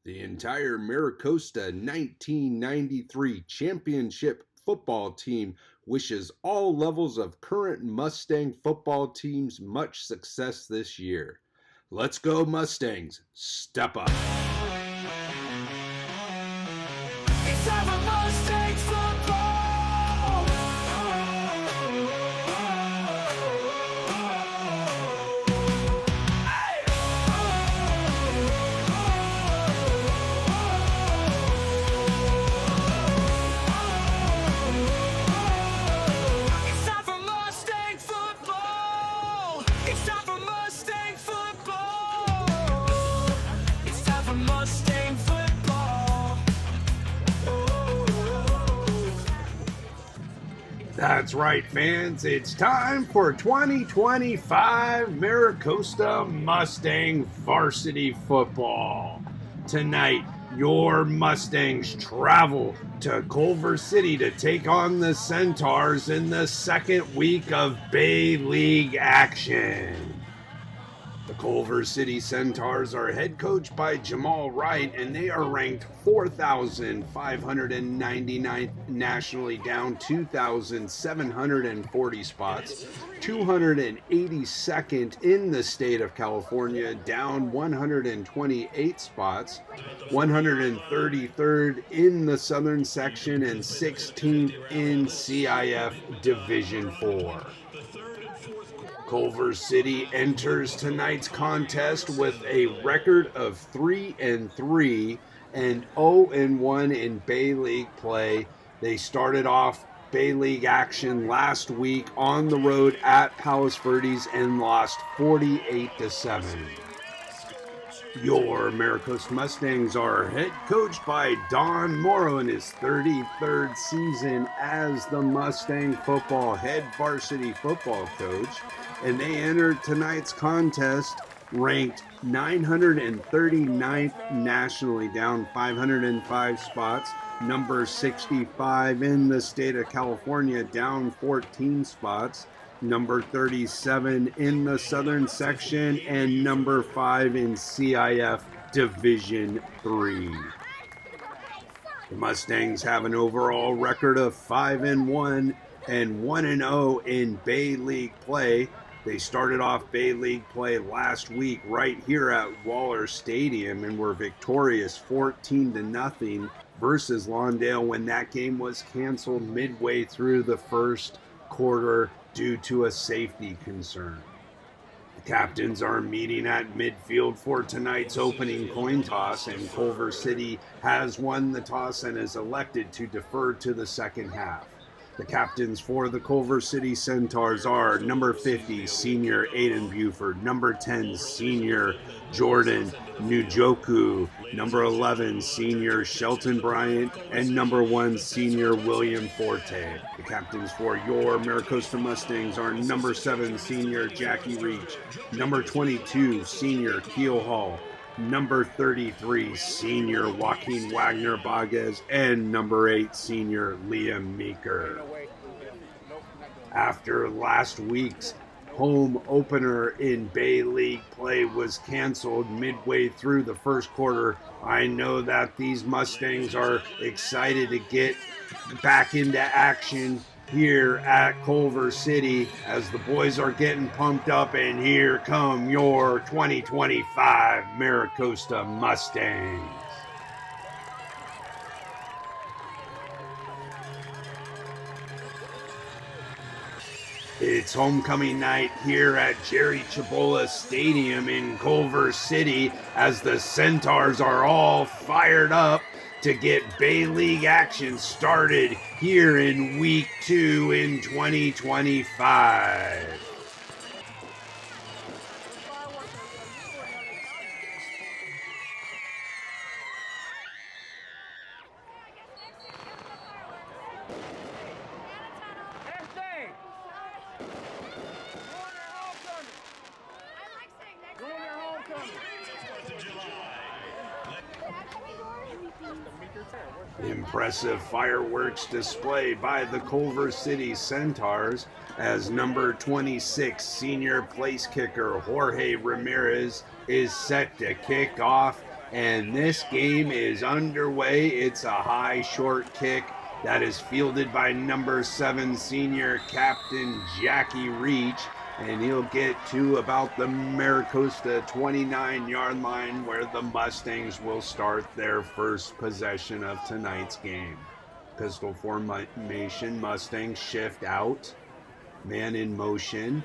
The entire Maricosta 1993 championship football team wishes all levels of current Mustang football teams much success this year. Let's go Mustangs, step up. It's time for Mustangs football. It's time for Mustang football. It's time for Mustang football. It's time for Mustang football. That's right, fans. It's time for 2025 Maricosta Mustang varsity football. Tonight, your Mustangs travel to Culver City to take on the Centaurs in the second week of Bay League action. The Culver City Centaurs are head coached by Jamal Wright, and they are ranked 4,599th nationally, down 2,740 spots, 282nd in the state of California, down 128 spots, 133rd in the southern section, and 16th in CIF Division 4. Culver City enters tonight's contest with a record of 3-3 and 0-1 in Bay League play. They started off Bay League action last week on the road at Palos Verdes and lost 48-7. Your Maricosta Mustangs are head coached by Don Morrow in his 33rd season as the Mustang football head varsity football coach, and they entered tonight's contest ranked 939th nationally, down 505 spots, number 65 in the state of California, down 14 spots, number 37 in the southern section, and number 5 in CIF Division 3. The Mustangs have an overall record of 5-1 and 1-0 in Bay League play. They started off Bay League play last week right here at Waller Stadium and were victorious 14-0 versus Lawndale when that game was canceled midway through the first quarter due to a safety concern. The captains are meeting at midfield for tonight's opening coin toss, and Culver City has won the toss and is elected to defer to the second half. The captains for the Culver City Centaurs are number 50, senior Aiden Buford, number 10, senior Jordan Nujoku, number 11, senior Shelton Bryant, and number 1, senior William Forte. The captains for your Maricosta Mustangs are number 7, senior Jackie Reach, number 22, senior Keel Hall, number 33, senior Joaquin Wagner Baguez, and number 8, senior Liam Meeker. After last week's home opener in Bay League play was canceled midway through the first quarter, I know that these Mustangs are excited to get back into action here at Culver City as the boys are getting pumped up, and here come your 2025 Maricosta Mustangs. It's homecoming night here at Jerry Chabola Stadium in Culver City as the Centaurs are all fired up to get Bay League action started here in week 2 in 2025. Impressive fireworks display by the Culver City Centaurs as number 26 senior place kicker Jorge Ramirez is set to kick off And this game is underway. It's a high short kick that is fielded by number 7 senior captain Jackie Reach. And he'll get to about the Maricosta 29-yard line where the Mustangs will start their first possession of tonight's game. Pistol formation, Mustangs shift out. Man in motion.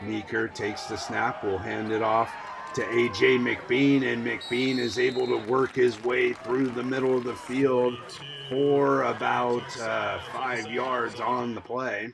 Meeker takes the snap, will hand it off to AJ McBean, and McBean is able to work his way through the middle of the field for about 5 yards on the play.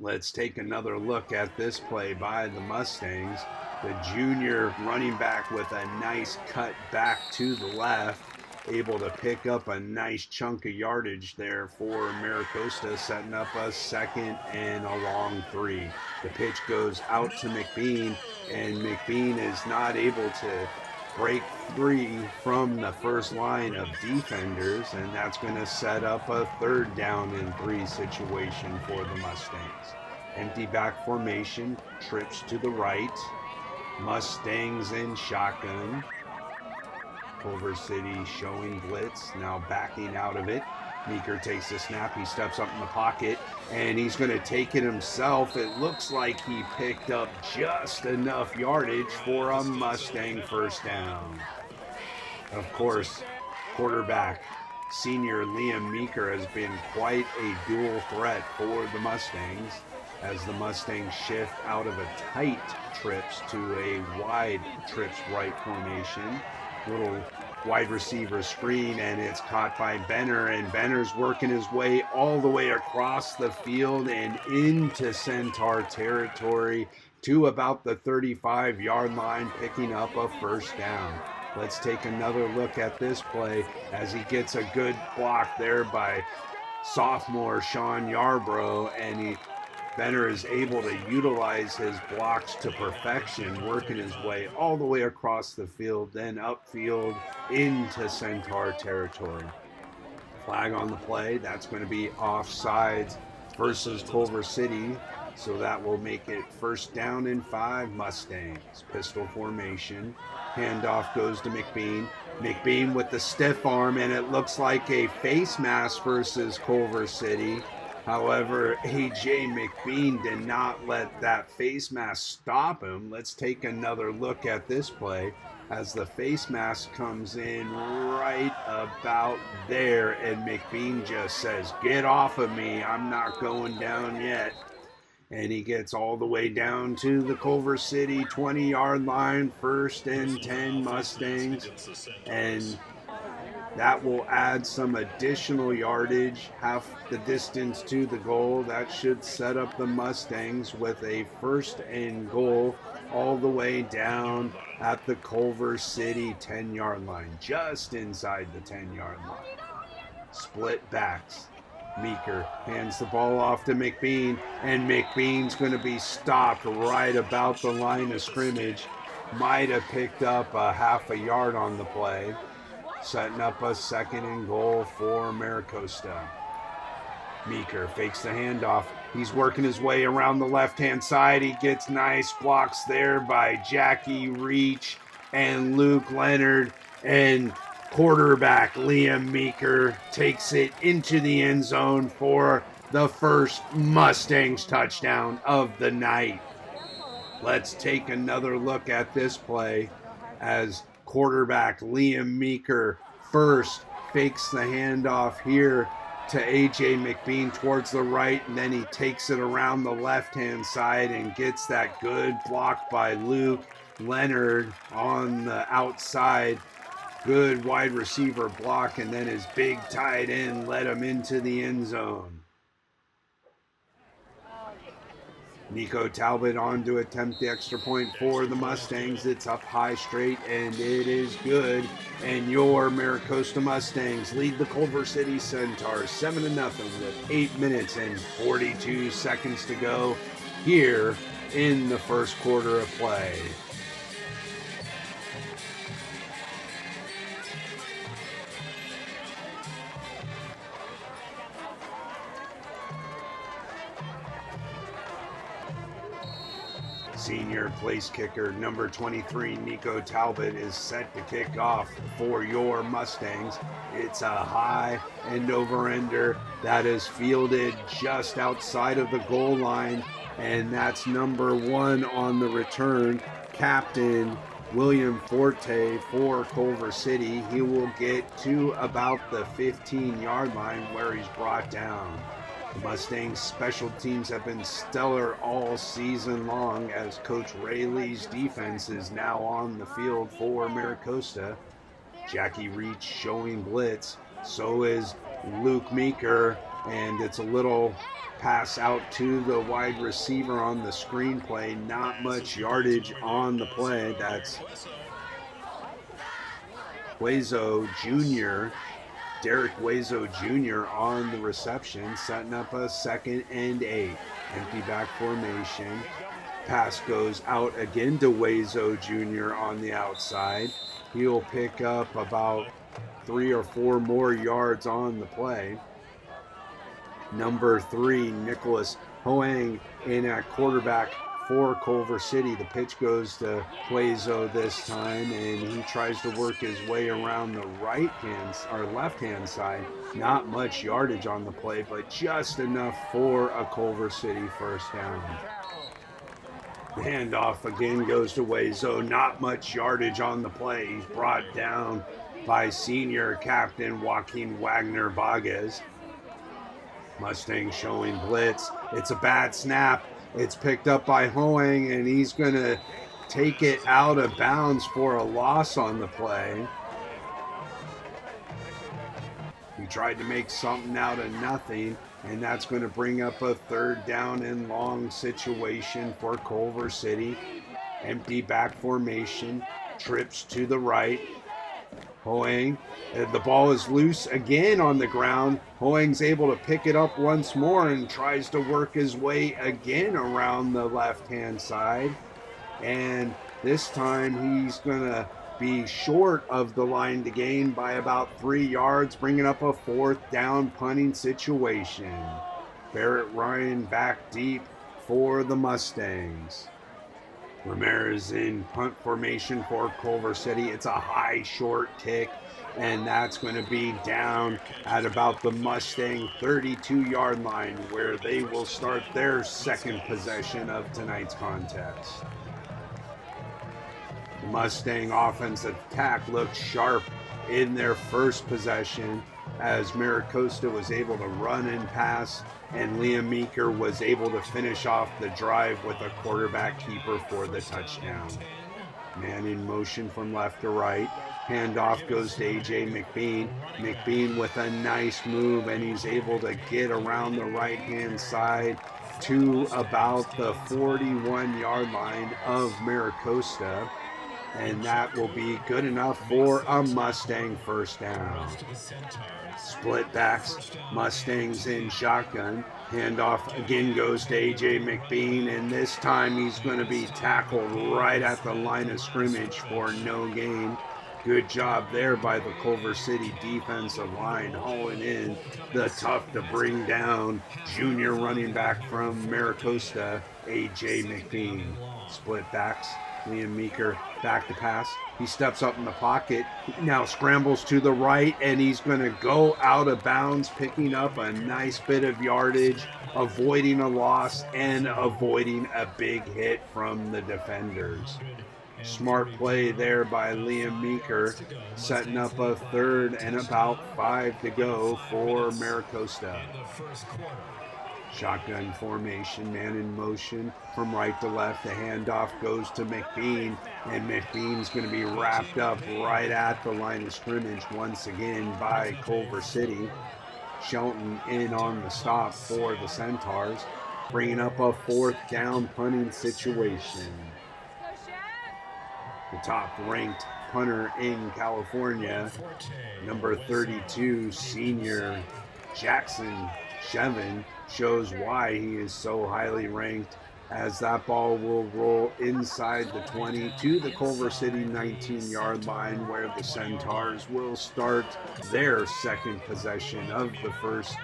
Let's take another look at this play by the Mustangs. The junior running back with a nice cut back to the left, able to pick up a nice chunk of yardage there for Maricosta, setting up a 2nd and a long 3. The pitch goes out to McBean, and McBean is not able to break free from the first line of defenders, and that's going to set up a 3rd down and 3 situation for the Mustangs. Empty back formation, trips to the right. Mustangs in shotgun. Culver City showing blitz, now backing out of it. Meeker takes the snap, he steps up in the pocket, and he's going to take it himself. It looks like he picked up just enough yardage for a Mustang 1st down. Of course, quarterback senior Liam Meeker has been quite a dual threat for the Mustangs as the Mustangs shift out of a tight trips to a wide trips right formation. Little wide receiver screen, and it's caught by Benner, and Benner's working his way all the way across the field and into Centaur territory to about the 35-yard line, picking up a 1st down. Let's take another look at this play as he gets a good block there by sophomore Sean Yarbrough, and Benner is able to utilize his blocks to perfection, working his way all the way across the field, then upfield into Centaur territory. Flag on the play, that's going to be offsides versus Culver City, so that will make it 1st down and 5 Mustangs. Pistol formation, handoff goes to McBean. McBean with the stiff arm, and it looks like a face mask versus Culver City. However, AJ McBean did not let that face mask stop him. Let's take another look at this play as the face mask comes in right about there, and McBean just says, "Get off of me, I'm not going down yet." And he gets all the way down to the Culver City 20-yard line, 1st and 10 Mustangs, and that will add some additional yardage, half the distance to the goal. That should set up the Mustangs with a 1st and goal all the way down at the Culver City 10-yard line, just inside the 10-yard line. Split backs. Meeker hands the ball off to McBean, and McBean's going to be stopped right about the line of scrimmage. Might have picked up a half a yard on the play, setting up a 2nd and goal for Maricosta. Meeker fakes the handoff. He's working his way around the left-hand side. He gets nice blocks there by Jackie Reach and Luke Leonard, and quarterback Liam Meeker takes it into the end zone for the 1st Mustangs touchdown of the night. Let's take another look at this play as quarterback Liam Meeker first fakes the handoff here to AJ McBean towards the right, and then he takes it around the left-hand side and gets that good block by Luke Leonard on the outside. Good wide receiver block, and then his big tight end led him into the end zone. Nico Talbot on to attempt the extra point for the Mustangs. It's up high straight, and it is good. And your Maricosta Mustangs lead the Culver City Centaurs 7-0 with 8 minutes and 42 seconds to go here in the 1st quarter of play. Senior place kicker number 23, Nico Talbot, is set to kick off for your Mustangs. It's a high end over ender that is fielded just outside of the goal line, and that's number 1 on the return, Captain William Forte for Culver City. He will get to about the 15-yard line where he's brought down. The Mustangs special teams have been stellar all season long, as Coach Ray Lee's defense is now on the field for Maricosta. Jackie Reach showing blitz, so is Luke Meeker, and it's a little pass out to the wide receiver on the screenplay. Not much yardage on the play. That's Huezo Jr., Derek Huezo Jr. on the reception, setting up a 2nd and 8. Empty back formation. Pass goes out again to Huezo Jr. on the outside. He'll pick up about 3 or 4 more yards on the play. Number 3, Nicholas Hoang in at quarterback for Culver City. The pitch goes to Huezo this time, and he tries to work his way around the left-hand side. Not much yardage on the play, but just enough for a Culver City first down. The handoff again goes to Huezo. Not much yardage on the play. He's brought down by senior captain Joaquin Wagner Baguez. Mustang showing blitz. It's a bad snap. It's picked up by Hoang, and he's going to take it out of bounds for a loss on the play. He tried to make something out of nothing, and that's going to bring up a 3rd down and long situation for Culver City. Empty back formation, trips to the right. Hoang, the ball is loose again on the ground. Hoang's able to pick it up once more and tries to work his way again around the left-hand side. And this time he's going to be short of the line to gain by about 3 yards, bringing up a 4th down punting situation. Barrett Ryan back deep for the Mustangs. Ramirez in punt formation for Culver City. It's a high short kick, and that's going to be down at about the Mustang 32-yard line, where they will start their 2nd possession of tonight's contest. The Mustang offensive attack looked sharp in their first possession, as Maricosta was able to run and pass, and Liam Meeker was able to finish off the drive with a quarterback keeper for the touchdown. Man in motion from left to right. Handoff goes to A.J. McBean. McBean with a nice move, and he's able to get around the right-hand side to about the 41-yard line of Maricosta. And that will be good enough for a Mustang first down. Split backs, Mustangs in shotgun. Handoff again goes to A.J. McBean, and this time he's going to be tackled right at the line of scrimmage for no gain. Good job there by the Culver City defensive line, hauling in the tough to bring down junior running back from Maricosta, A.J. McBean. Split backs. Liam Meeker back to pass. He steps up in the pocket, now scrambles to the right, and he's going to go out of bounds, picking up a nice bit of yardage, avoiding a loss and avoiding a big hit from the defenders. Smart play there by Liam Meeker, setting up a 3rd and about 5 to go for Maricosta. Shotgun formation, man in motion from right to left. The handoff goes to McBean, and McBean's going to be wrapped up right at the line of scrimmage once again by Culver City. Shelton in on the stop for the Centaurs, bringing up a 4th down punting situation. The top-ranked punter in California, number 32, senior Jackson Shevin, shows why he is so highly ranked, as that ball will roll inside the 20 to the Culver City 19-yard line, where the Centaurs will start their 2nd possession of the first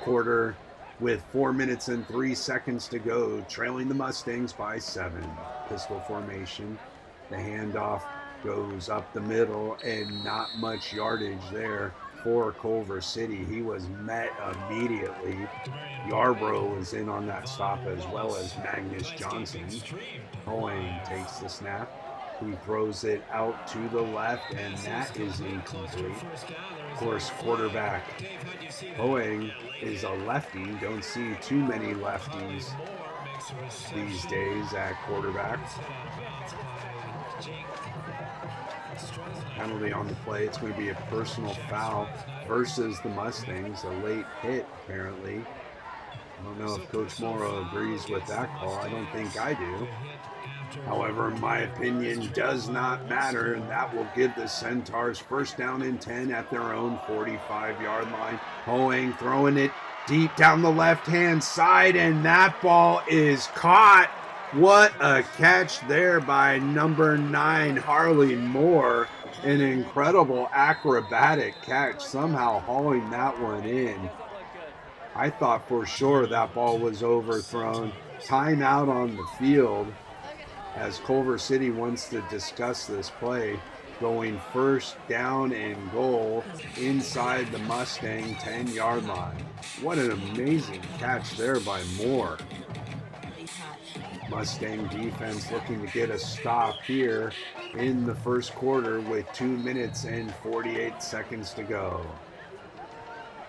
quarter with 4 minutes and 3 seconds to go, trailing the Mustangs by 7. Pistol formation. The handoff goes up the middle and not much yardage there for Culver City. He was met immediately. Yarbrough was in on that stop as well as Magnus Johnson. Hoang takes the snap. He throws it out to the left, and that is incomplete. Of course, quarterback Hoang is a lefty. Don't see too many lefties these days at quarterback. Penalty on the play. It's going to be a personal foul versus the Mustangs. A late hit, apparently. I don't know if Coach Morrow agrees with that call. I don't think I do. However, my opinion does not matter, and that will give the Centaurs first down and 10 at their own 45-yard line. Hoang throwing it deep down the left-hand side, and that ball is caught. What a catch there by number 9, Harley Moore. An incredible acrobatic catch, somehow hauling that one in. I thought for sure that ball was overthrown. Timeout on the field as Culver City wants to discuss this play. Going first down and goal inside the Mustang 10-yard line. What an amazing catch there by Moore. Mustang defense looking to get a stop here in the first quarter with 2 minutes and 48 seconds to go.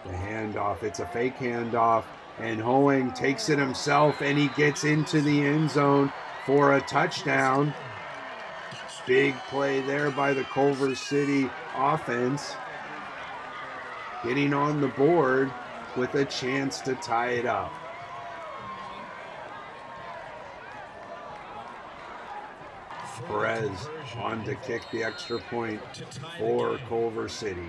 The handoff, it's a fake handoff, and Hoang takes it himself, and he gets into the end zone for a touchdown. Big play there by the Culver City offense, getting on the board with a chance to tie it up. Perez on to kick the extra point for Culver City.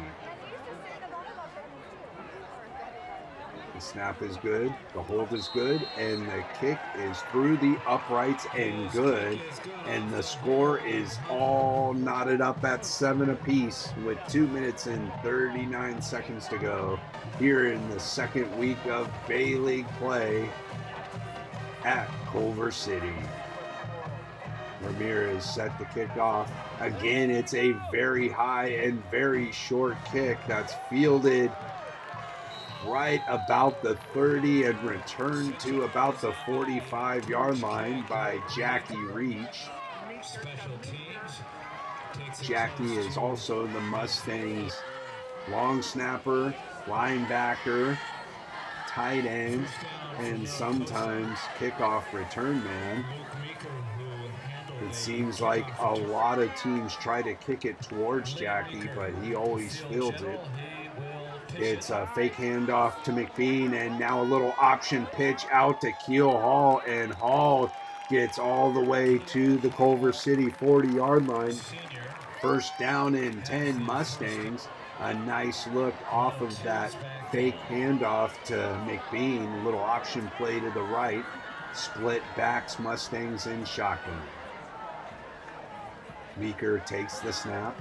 The snap is good, the hold is good, and the kick is through the uprights and good. And the score is all knotted up at 7 apiece with 2 minutes and 39 seconds to go here in the second week of Bay League play at Culver City. Ramirez set the kick off. Again, it's a very high and very short kick that's fielded right about the 30 and returned to about the 45-yard line by Jackie Reach. Jackie is also the Mustangs' long snapper, linebacker, tight end, and sometimes kickoff return man. It seems like a lot of teams try to kick it towards Jackie, but he always fields it. It's a fake handoff to McBean, and now a little option pitch out to Keel Hall, and Hall gets all the way to the Culver City 40-yard line. First down and 10 Mustangs. A nice look off of that fake handoff to McBean. Little option play to the right. Split backs Mustangs in shotgun. Meeker takes the snap.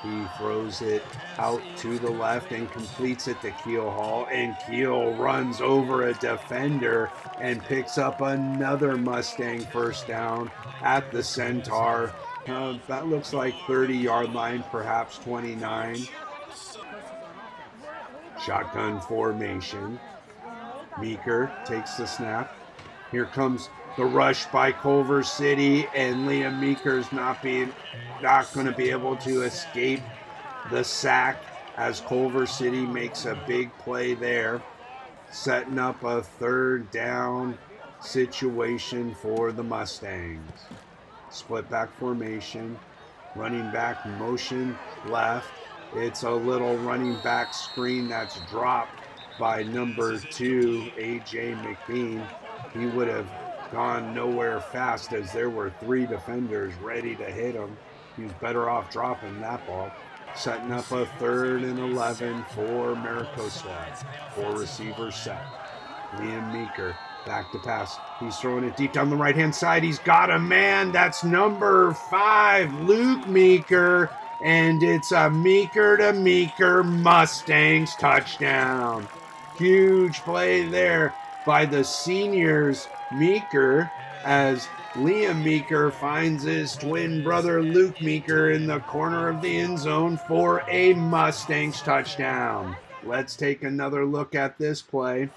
He throws it out to the left and completes it to Keel Hall. And Keel runs over a defender and picks up another Mustang first down at the Centaur. That looks like 30-yard line, perhaps 29. Shotgun formation. Meeker takes the snap. Here comes the rush by Culver City, and Liam Meeker's not going to be able to escape the sack as Culver City makes a big play there, setting up a third down situation for the Mustangs. Split back formation, running back motion left. It's a little running back screen that's dropped by number 2, A.J. McBean. He would have gone nowhere fast as there were 3 defenders ready to hit him. He was better off dropping that ball. Setting up a 3rd and 11 for Maricosta. 4 receivers set. Liam Meeker back to pass. He's throwing it deep down the right-hand side. He's got a man. That's number 5, Luke Meeker. And it's a Meeker to Meeker Mustangs touchdown. Huge play there by the seniors Meeker, as Liam Meeker finds his twin brother Luke Meeker in the corner of the end zone for a Mustangs touchdown. Let's take another look at this play,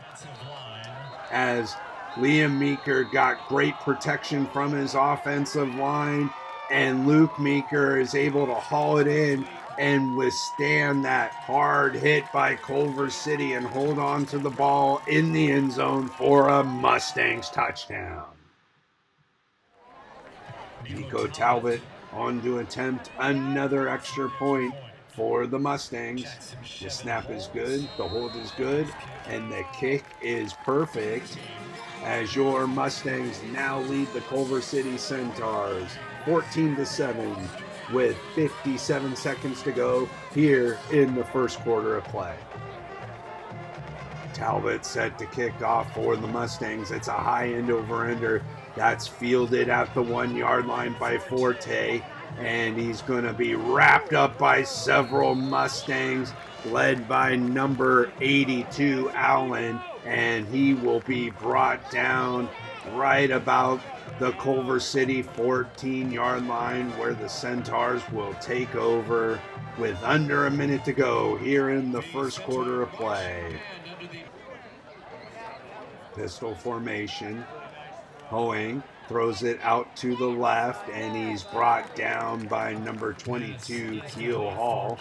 as Liam Meeker got great protection from his offensive line, and Luke Meeker is able to haul it in and withstand that hard hit by Culver City and hold on to the ball in the end zone for a Mustangs touchdown. Nico Talbot on to attempt another extra point for the Mustangs. The snap is good, the hold is good, and the kick is perfect, as your Mustangs now lead the Culver City Centaurs 14-7 with 57 seconds to go here in the first quarter of play. Talbot set to kick off for the Mustangs. It's a high end over-ender that's fielded at the 1 yard line by Forte, and he's going to be wrapped up by several Mustangs led by number 82 Allen, and he will be brought down right about the Culver City 14-yard line, where the Centaurs will take over with under a minute to go here in the first quarter of play. Pistol formation. Hoeing throws it out to the left, and he's brought down by number 22, Keel Hall.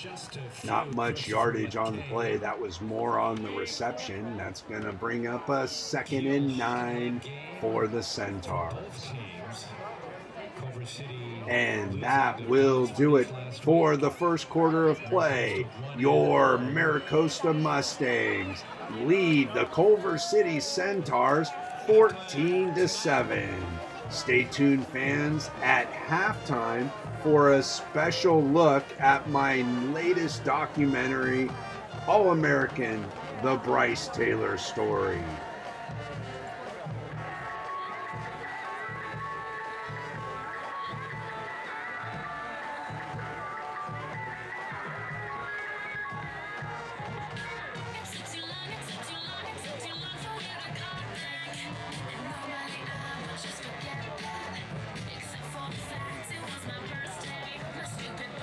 Not much yardage on the play. That was more on the reception. That's going to bring up a 2nd and 9 for the Centaurs. And that will do it for the first quarter of play. Your Maricosta Mustangs lead the Culver City Centaurs 14-7. Stay tuned, fans, at halftime for a special look at my latest documentary, All-American, The Bryce Taylor Story.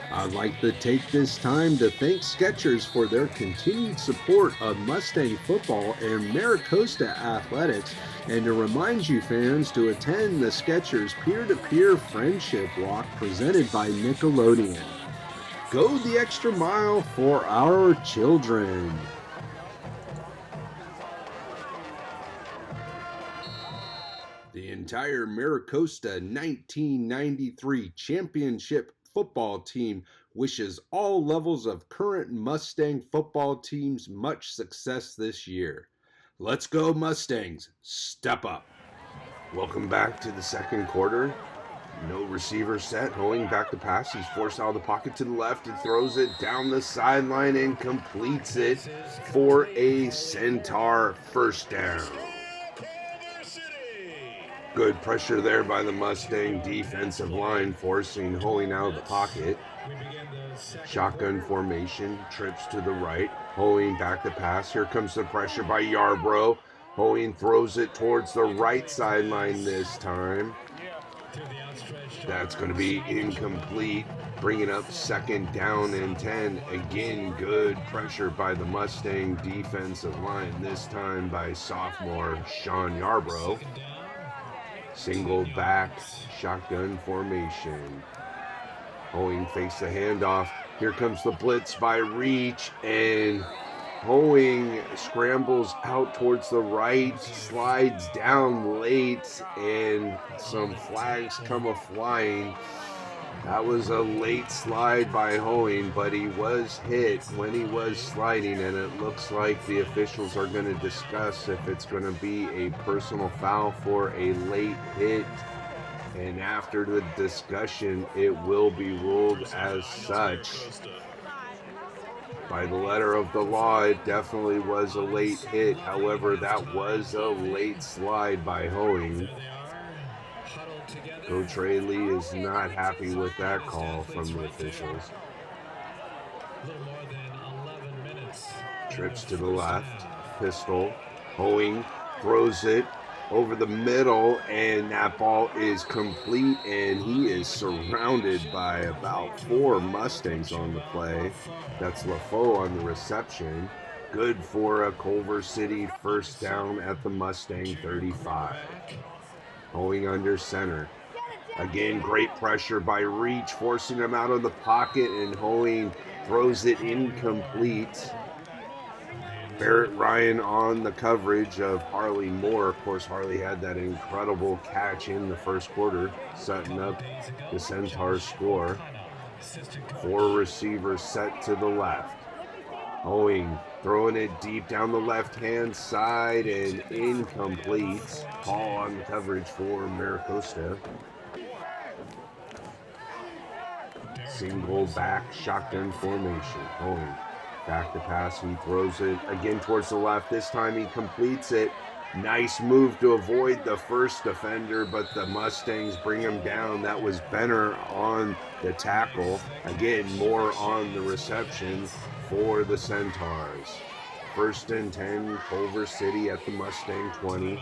I'd like to take this time to thank Skechers for their continued support of Mustang football and Maricosta athletics, and to remind you fans to attend the Skechers peer-to-peer friendship walk presented by Nickelodeon. Go the extra mile for our children. The entire Maricosta 1993 championship football team wishes all levels of current Mustang football teams much success this year. Let's go Mustangs, step up. Welcome back to the second quarter. No receiver set, Hoeing back to pass. He's forced out of the pocket to the left and throws it down the sideline and completes it for a Centaur first down. Good pressure there by the Mustang defensive line, forcing Hoeing out of the pocket. Shotgun formation, trips to the right. Hoeing back to pass. Here comes the pressure by Yarbrough. Hoeing throws it towards the right sideline this time. That's going to be incomplete, bringing up 2nd down and 10. Again, good pressure by the Mustang defensive line, this time by sophomore Sean Yarbrough. Single back, shotgun formation. Hoeing fakes the handoff. Here comes the blitz by Reach, and Hoeing scrambles out towards the right, slides down late, and some flags come a-flying. That was a late slide by Hoeing, but he was hit when he was sliding, and it looks like the officials are going to discuss if it's going to be a personal foul for a late hit. And after the discussion, it will be ruled as such. By the letter of the law, it definitely was a late hit. However, that was a late slide by Hoeing. Coach Ray Lee is not happy with that call from the officials. Trips to the left, pistol. Hoeing throws it over the middle, and that ball is complete, and he is surrounded by about 4 Mustangs on the play. That's LaFoe on the reception. Good for a Culver City first down at the Mustang 35. Going under center. Again, great pressure by Reach, forcing him out of the pocket, and Hoeing throws it incomplete. Barrett Ryan on the coverage of Harley Moore. Of course, Harley had that incredible catch in the first quarter, setting up the Centaurs score. 4 receivers set to the left. Hoeing throwing it deep down the left-hand side and incomplete. Ball on the coverage for Maricosta. Single back shotgun formation. Hoeing back to pass. He throws it again towards the left. This time he completes it. Nice move to avoid the first defender, but the Mustangs bring him down. That was Benner on the tackle. Again, Moore on the reception for the Centaurs. 1st and 10, Culver City at the Mustang 20.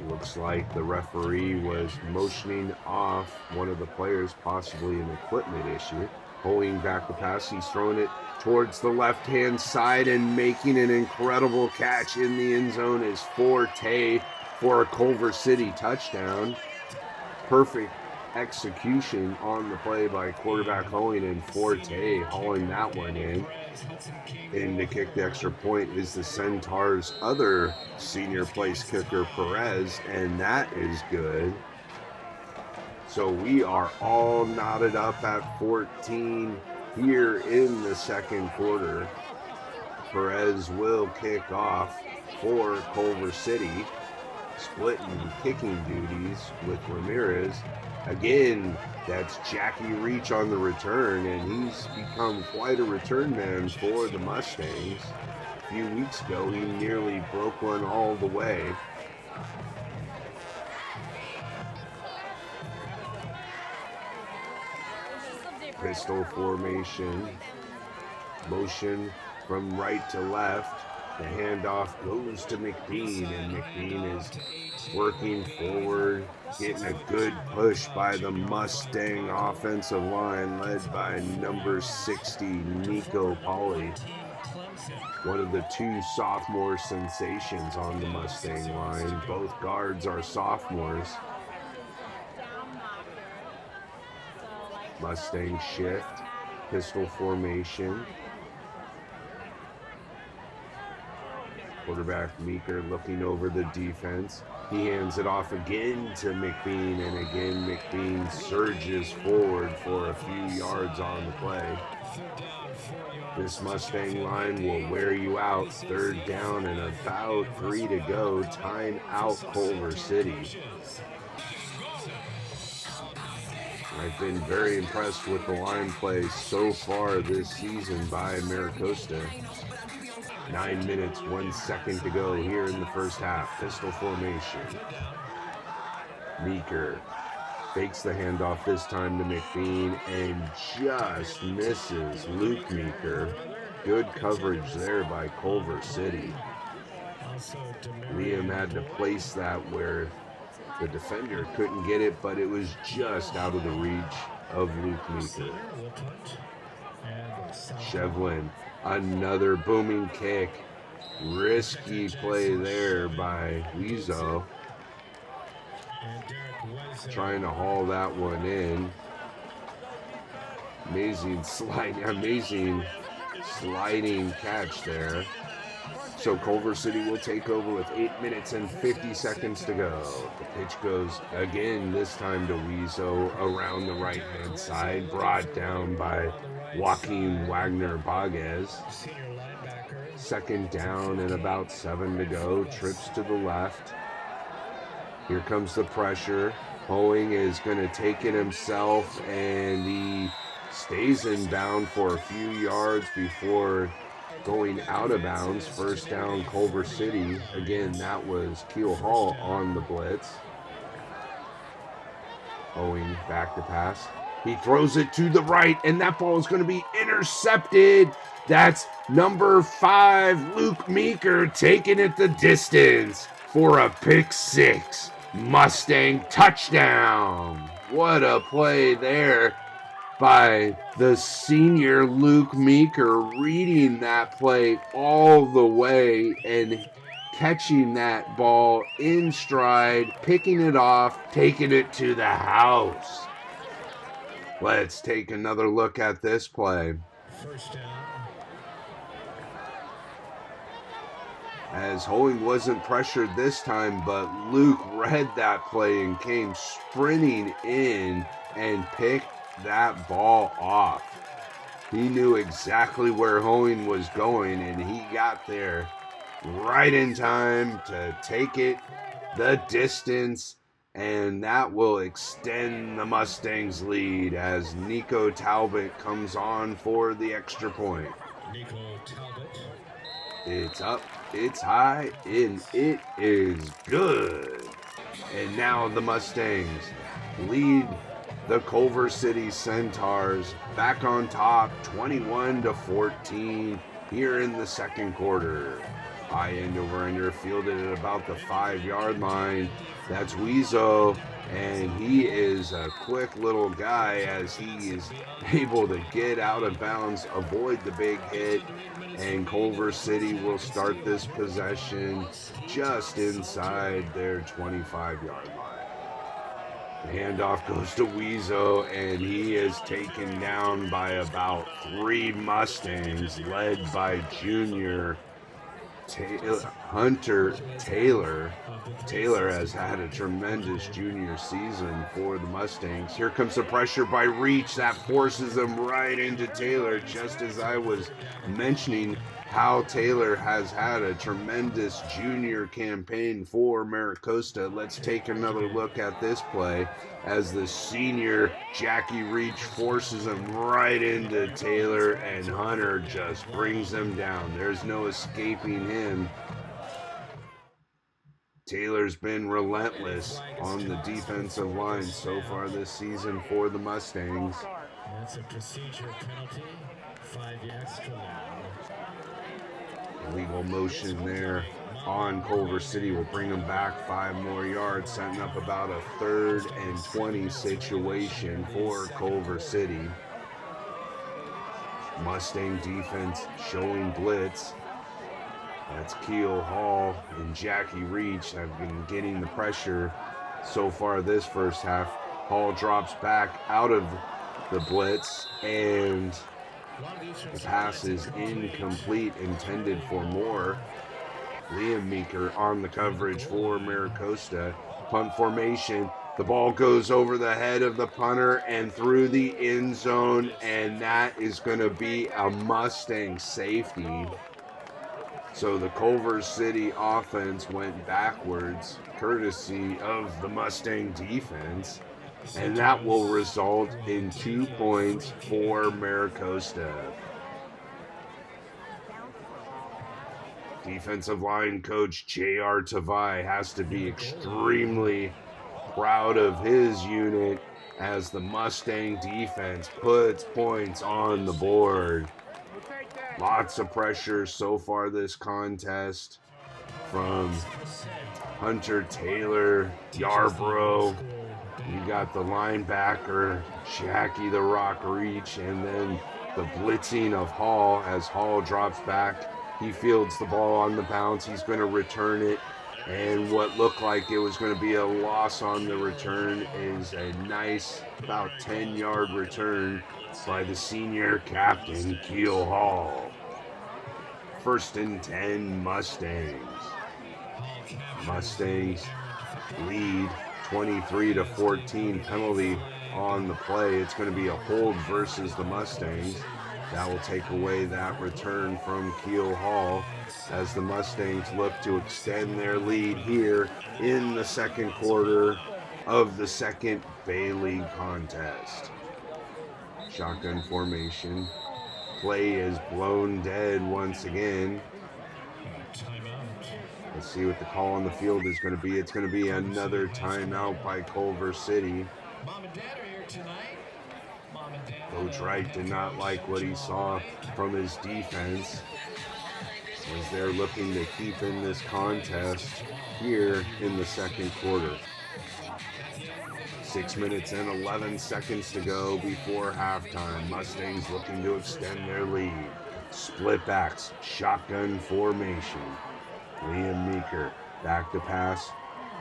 Looks like the referee was motioning off one of the players, possibly an equipment issue. Hoeing back the pass. He's throwing it towards the left-hand side and making an incredible catch in the end zone is Forte for a Culver City touchdown. Perfect execution on the play by quarterback Hoeing, and Forte hauling that one in. And to kick the extra point is the Centaurs' other senior place kicker, Perez, and that is good. So we are all knotted up at 14 here in the second quarter. Perez will kick off for Culver City, splitting kicking duties with Ramirez. Again, that's Jackie Reach on the return, and he's become quite a return man for the Mustangs. A few weeks ago, he nearly broke one all the way. Pistol formation, motion from right to left. The handoff goes to McBean, and McBean is working forward, getting a good push by the Mustang offensive line led by number 60, Nico Pauly. One of the 2 sophomore sensations on the Mustang line. Both guards are sophomores. Mustang shift, pistol formation. Quarterback Meeker looking over the defense. He hands it off again to McBean, and again McBean surges forward for a few yards on the play. This Mustang line will wear you out. 3rd down and about 3 to go. Time out Culver City. I've been very impressed with the line play so far this season by Maricosta. 9 minutes, 1 second to go here in the first half. Pistol formation. Meeker fakes the handoff this time to McBean and just misses Luke Meeker. Good coverage there by Culver City. Liam had to place that where the defender couldn't get it, but it was just out of the reach of Luke Meeker. Shevlin, another booming kick. Risky play there by Weezo. Trying to haul that one in. Amazing sliding catch there. So Culver City will take over with 8 minutes and 50 seconds to go. The pitch goes again, this time to Weezo around the right-hand side, brought down by Joaquin Wagner-Baguez. 2nd down and about 7 to go. Trips to the left. Here comes the pressure. Hoeing is going to take it himself, and he stays in bound for a few yards before going out of bounds. 1st down Culver City. Again, that was Keel Hall on the blitz. Hoeing back to pass. He throws it to the right, and that ball is going to be intercepted. That's number 5, Luke Meeker, taking it the distance for a pick 6. Mustang touchdown. What a play there by the senior Luke Meeker, reading that play all the way and catching that ball in stride, picking it off, taking it to the house. Let's take another look at this play. First down. As Hoeing wasn't pressured this time, but Luke read that play and came sprinting in and picked that ball off. He knew exactly where Hoeing was going, and he got there right in time to take it the distance, and that will extend the Mustangs' lead as Nico Talbot comes on for the extra point. Nico Talbot. It's up, it's high, and it is good. And now the Mustangs lead the Culver City Centaurs back on top, 21-14 here in the second quarter. High end over ender fielded at about the 5-yard line. That's Weezo, and he is a quick little guy as he is able to get out of bounds, avoid the big hit, and Culver City will start this possession just inside their 25-yard line. The handoff goes to Weezo, and he is taken down by about 3 Mustangs, led by junior Hunter Taylor. Taylor has had a tremendous junior season for the Mustangs. Here comes the pressure by Reach that forces them right into Taylor, just as I was mentioning how Taylor has had a tremendous junior campaign for Maricosta. Let's take another look at this play as the senior Jackie Reach forces him right into Taylor, and Hunter just brings him down. There's no escaping him. Taylor's been relentless on the defensive line so far this season for the Mustangs. That's a procedure penalty. 5 extra long. Illegal motion there on Culver City will bring them back 5 more yards, setting up about a 3rd and 20 situation for Culver City. Mustang defense showing blitz. That's Keel Hall and Jackie Reach have been getting the pressure so far this first half. Hall drops back out of the blitz, and the pass is incomplete, intended for more. Liam Meeker on the coverage for Maricosta. Punt formation. The ball goes over the head of the punter and through the end zone, and that is going to be a Mustang safety. So the Culver City offense went backwards, courtesy of the Mustang defense, and that will result in 2 points for Maricosta. Defensive line coach J.R. Tavai has to be extremely proud of his unit as the Mustang defense puts points on the board. Lots of pressure so far this contest from Hunter Taylor, Yarbrough. You got the linebacker, Jackie the Rock Reach, and then the blitzing of Hall as Hall drops back. He fields the ball on the bounce. He's going to return it. And what looked like it was going to be a loss on the return is a nice, about 10-yard return by the senior captain, Keel Hall. 1st and 10 Mustangs. Mustangs lead 23-14, penalty on the play. It's going to be a hold versus the Mustangs. That will take away that return from Keel Hall as the Mustangs look to extend their lead here in the second quarter of the second Bay League contest. Shotgun formation. Play is blown dead once again. Let's see what the call on the field is going to be. It's going to be another timeout by Culver City. Mom and Dad are here tonight. Coach Wright did not like what he saw from his defense, as they're looking to keep in this contest here in the second quarter. 6 minutes and 11 seconds to go before halftime. Mustangs looking to extend their lead. Split backs, shotgun formation. Liam Meeker back to pass.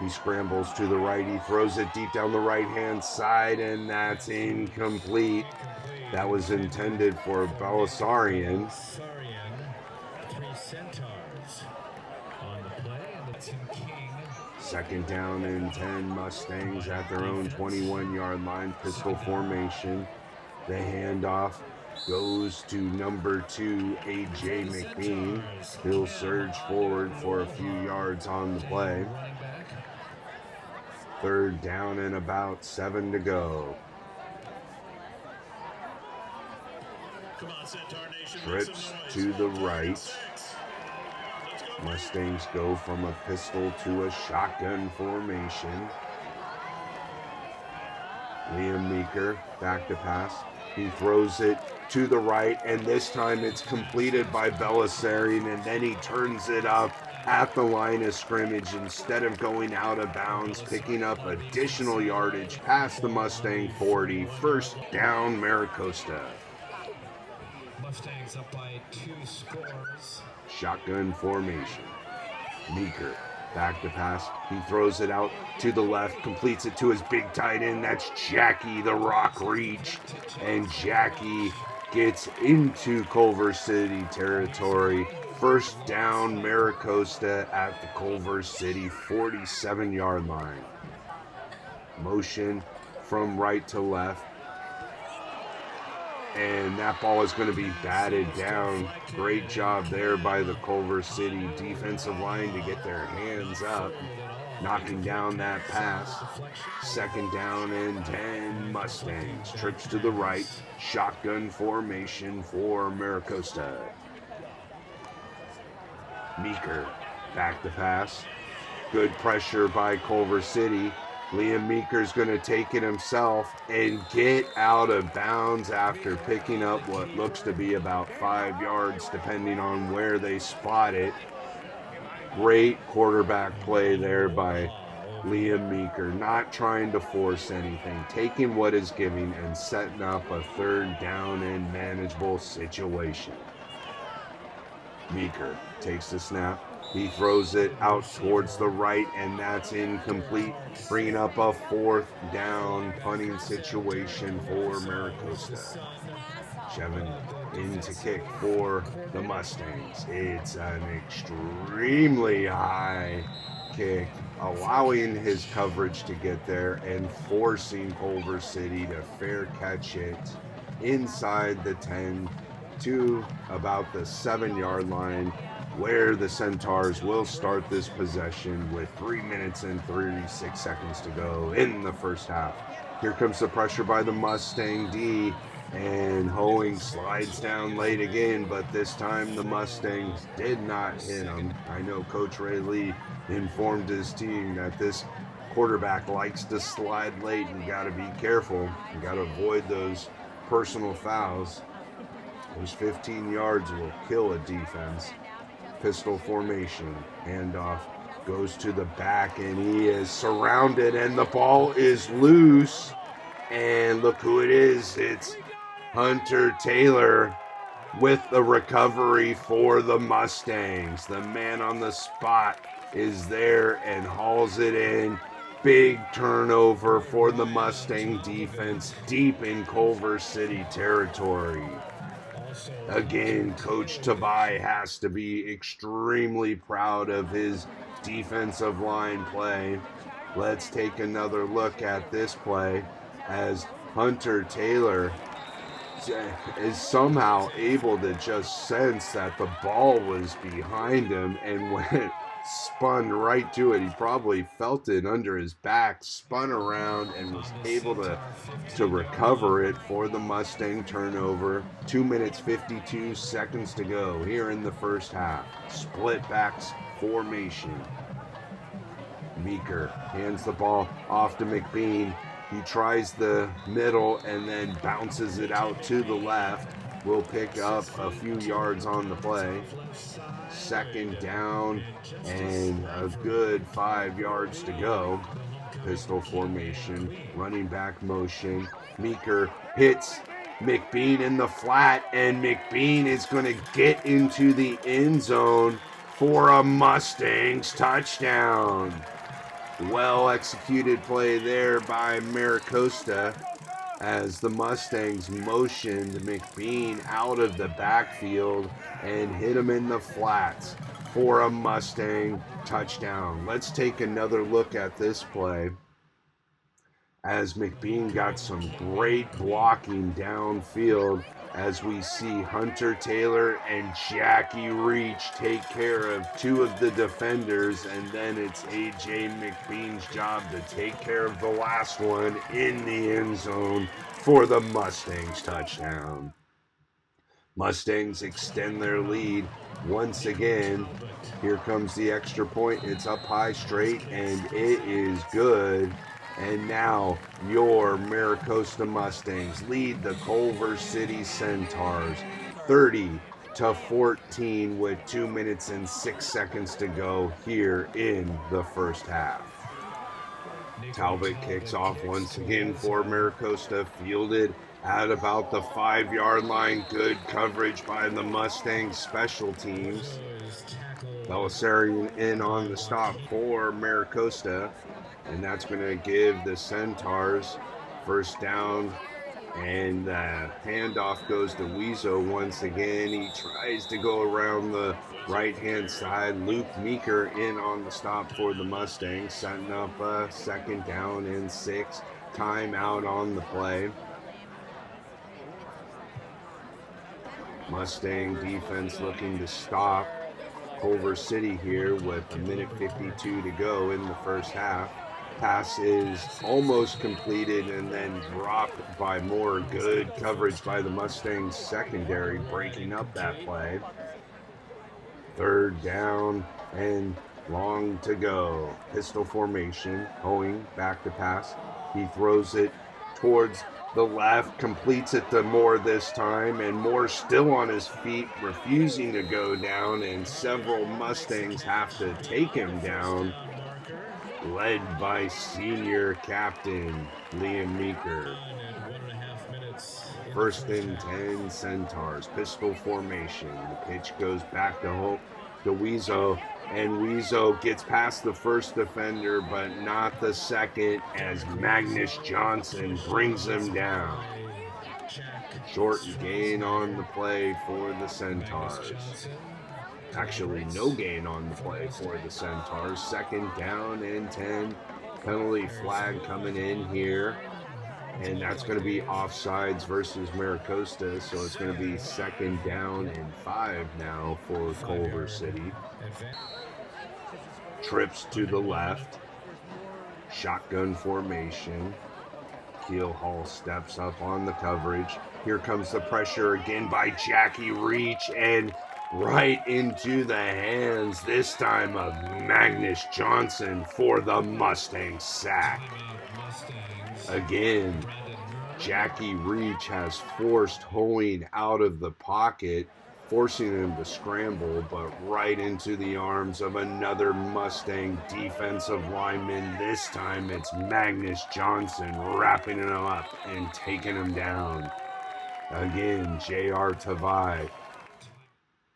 He scrambles to the right. He throws it deep down the right-hand side, and that's incomplete. That was intended for Belisarian. Three Centaurs on the play, and it's King. Second down and 10. Mustangs at their own 21-yard line. Pistol formation. The handoff goes to number 2, A.J. McBean. He'll surge forward for a few yards on the play. Third down and about 7 to go. Trips to the right. Mustangs go from a pistol to a shotgun formation. Liam Meeker back to pass. He throws it to the right, and this time it's completed by Belisarian, and then he turns it up at the line of scrimmage instead of going out of bounds, picking up additional yardage past the Mustang 40. First down, Maricosta. Mustangs up by 2 scores. Shotgun formation. Meeker back to pass. He throws it out to the left, completes it to his big tight end. That's Jackie the Rock Reach. And Jackie gets into Culver City territory. First down, Maricosta at the Culver City 47-yard line. Motion from right to left. And that ball is going to be batted down. Great job there by the Culver City defensive line to get their hands up, knocking down that pass. Second down and 10, Mustangs. Trips to the right, shotgun formation for Maricosta. Meeker back to pass. Good pressure by Culver City. Liam Meeker's going to take it himself and get out of bounds after picking up what looks to be about 5 yards, depending on where they spot it. Great quarterback play there by Liam Meeker, not trying to force anything, taking what is giving and setting up a third down and manageable situation. Meeker takes the snap. He throws it out towards the right, and that's incomplete, bringing up a fourth down punting situation for Maricosta. Chevin in to kick for the Mustangs. It's an extremely high kick, allowing his coverage to get there and forcing Culver City to fair catch it inside the 10 to about the 7-yard line, where the Centaurs will start this possession with 3 minutes and 36 seconds to go in the first half. Here comes the pressure by the Mustang D, and Hoeing slides down late again, but this time the Mustangs did not hit him. I know Coach Ray Lee informed his team that this quarterback likes to slide late, and you got to be careful. You got to avoid those personal fouls. Those 15 yards will kill a defense. Pistol formation, handoff goes to the back, and he is surrounded, and the ball is loose. And look who it is. It's Hunter Taylor with the recovery for the Mustangs. The man on the spot is there and hauls it in. Big turnover for the Mustang defense deep in Culver City territory. Again, Coach Tabai has to be extremely proud of his defensive line play. Let's take another look at this play as Hunter Taylor is somehow able to just sense that the ball was behind him and went spun right to it. He probably felt it under his back, spun around, and was able to recover it for the Mustang turnover. 2 minutes 52 seconds to go here in the first half. Split backs formation. Meeker hands the ball off to McBean. He tries the middle and then bounces it out to the left. Will pick up a few yards on the play. Second down and a good 5 yards to go. Pistol formation, running back motion. Meeker hits McBean in the flat, and McBean is going to get into the end zone for a Mustangs touchdown. Well executed play there by Maricosta as the Mustangs motioned McBean out of the backfield and hit him in the flats for a Mustang touchdown. Let's take another look at this play as McBean got some great blocking downfield as we see Hunter Taylor and Jackie Reach take care of two of the defenders, and then it's A.J. McBean's job to take care of the last one in the end zone for the Mustangs touchdown. Mustangs extend their lead once again. Here comes the extra point. It's up high straight, and it is good. And now your Maricosta Mustangs lead the Culver City Centaurs 30-14 with 2 minutes and 6 seconds to go here in the first half. Talbot kicks off once again for Maricosta, fielded at about the 5-yard line. Good coverage by the Mustangs special teams. Belisarian in on the stop for Maricosta. And that's going to give the Centaurs first down. And the handoff goes to Weezo once again. He tries to go around the right-hand side. Luke Meeker in on the stop for the Mustangs, setting up a second down and 6. Timeout on the play. Mustang defense looking to stop Culver City here with 1:52 to go in the first half. Pass is almost completed and then dropped by Moore. Good coverage by the Mustangs secondary, breaking up that play. Third down and long to go. Pistol formation, Hoeing back to pass. He throws it towards the left, completes it to Moore this time, and Moore still on his feet, refusing to go down, and several Mustangs have to take him down, led by senior captain Liam Meeker. First and 10 Centaurs, pistol formation. The pitch goes back to Weezo, and Weezo gets past the first defender, but not the second, as Magnus Johnson brings him down. Short gain on the play for the Centaurs. Actually, no gain on the play for the Centaurs. Second down and 10. Penalty flag coming in here. And that's going to be offsides versus Maricosta. So it's going to be second down and 5 now for Culver City. Trips to the left. Shotgun formation. Keel Hall steps up on the coverage. Here comes the pressure again by Jackie Reach, and right into the hands, this time of Magnus Johnson for the Mustang sack. Again, Jackie Reach has forced Hoeing out of the pocket, forcing him to scramble, but right into the arms of another Mustang defensive lineman. This time it's Magnus Johnson wrapping him up and taking him down. Again, J.R. Tavai,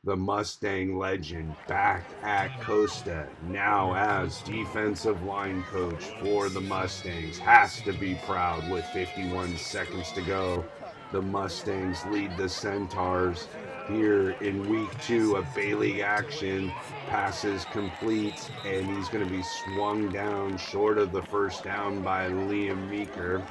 the Mustang legend, back at Costa, now as defensive line coach for the Mustangs, has to be proud with 51 seconds to go. The Mustangs lead the Centaurs here in week 2 of Bay League action. Passes complete, and he's going to be swung down short of the first down by Liam Meeker.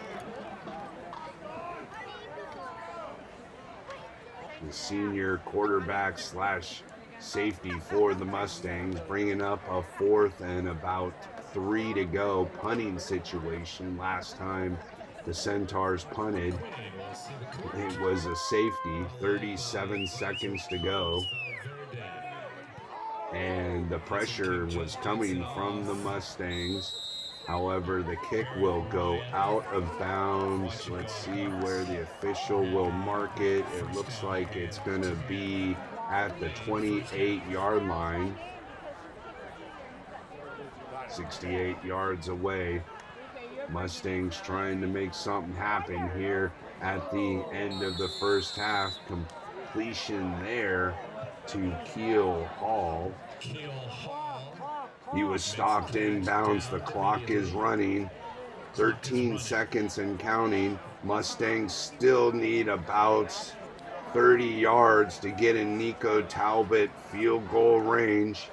The senior quarterback slash safety for the Mustangs, bringing up a 4th and about 3 to go punting situation. Last time the Centaurs punted, it was a safety, 37 seconds to go. And the pressure was coming from the Mustangs However, the kick will go out of bounds. Let's see where the official will mark it. It looks like it's going to be at the 28-yard line. 68 yards away. Mustangs trying to make something happen here at the end of the first half. Completion there to Keel Hall. He was stopped in bounds. The clock is running. 13 seconds and counting. Mustangs still need about 30 yards to get in Nico Talbot field goal range.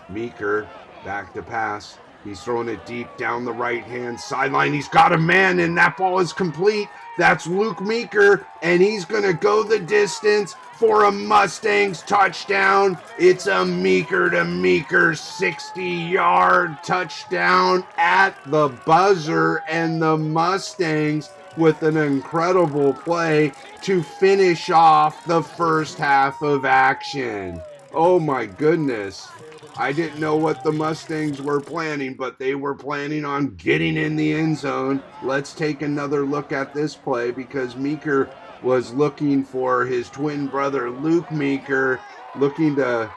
Meeker back to pass. He's throwing it deep down the right-hand sideline. He's got a man, and that ball is complete. That's Luke Meeker, and he's going to go the distance for a Mustangs touchdown. It's a Meeker to Meeker 60-yard touchdown at the buzzer, and the Mustangs with an incredible play to finish off the first half of action. Oh my goodness. I didn't know what the Mustangs were planning, but they were planning on getting in the end zone. Let's take another look at this play because Meeker was looking for his twin brother, Luke Meeker, looking to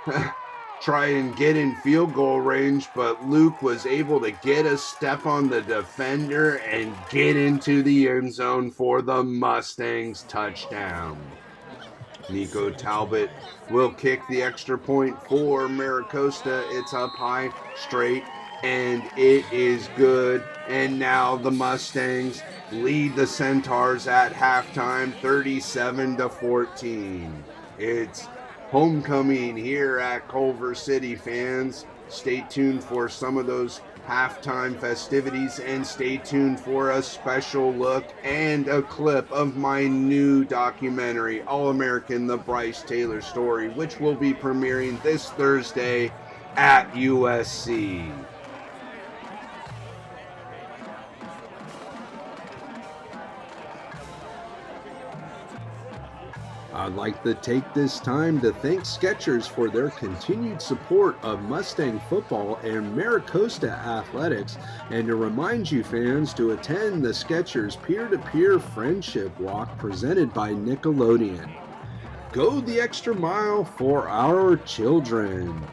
try and get in field goal range, but Luke was able to get a step on the defender and get into the end zone for the Mustangs touchdown. Nico Talbot will kick the extra point for Maricosta. It's up high, straight, and it is good. And now the Mustangs lead the Centaurs at halftime, 37-14. It's homecoming here at Culver City, fans. Stay tuned for some of those halftime festivities and stay tuned for a special look and a clip of my new documentary, All-American: The Bryce Taylor Story, which will be premiering this Thursday at USC. I'd like to take this time to thank Skechers for their continued support of Mustang football and Maricosta athletics, and to remind you fans to attend the Skechers peer-to-peer friendship walk presented by Nickelodeon. Go the extra mile for our children.